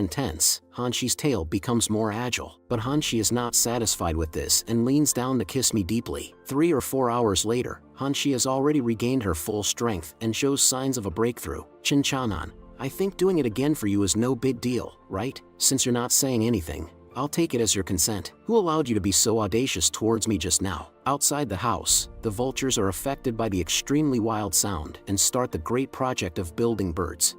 S1: intense, Hanshi's tail becomes more agile. But Hanshi is not satisfied with this and leans down to kiss me deeply. 3 or 4 hours later, Hanshi has already regained her full strength and shows signs of a breakthrough. Chin-chanan, I think doing it again for you is no big deal, right? Since you're not saying anything, I'll take it as your consent. Who allowed you to be so audacious towards me just now? Outside the house, the vultures are affected by the extremely wild sound and start the great project of building birds.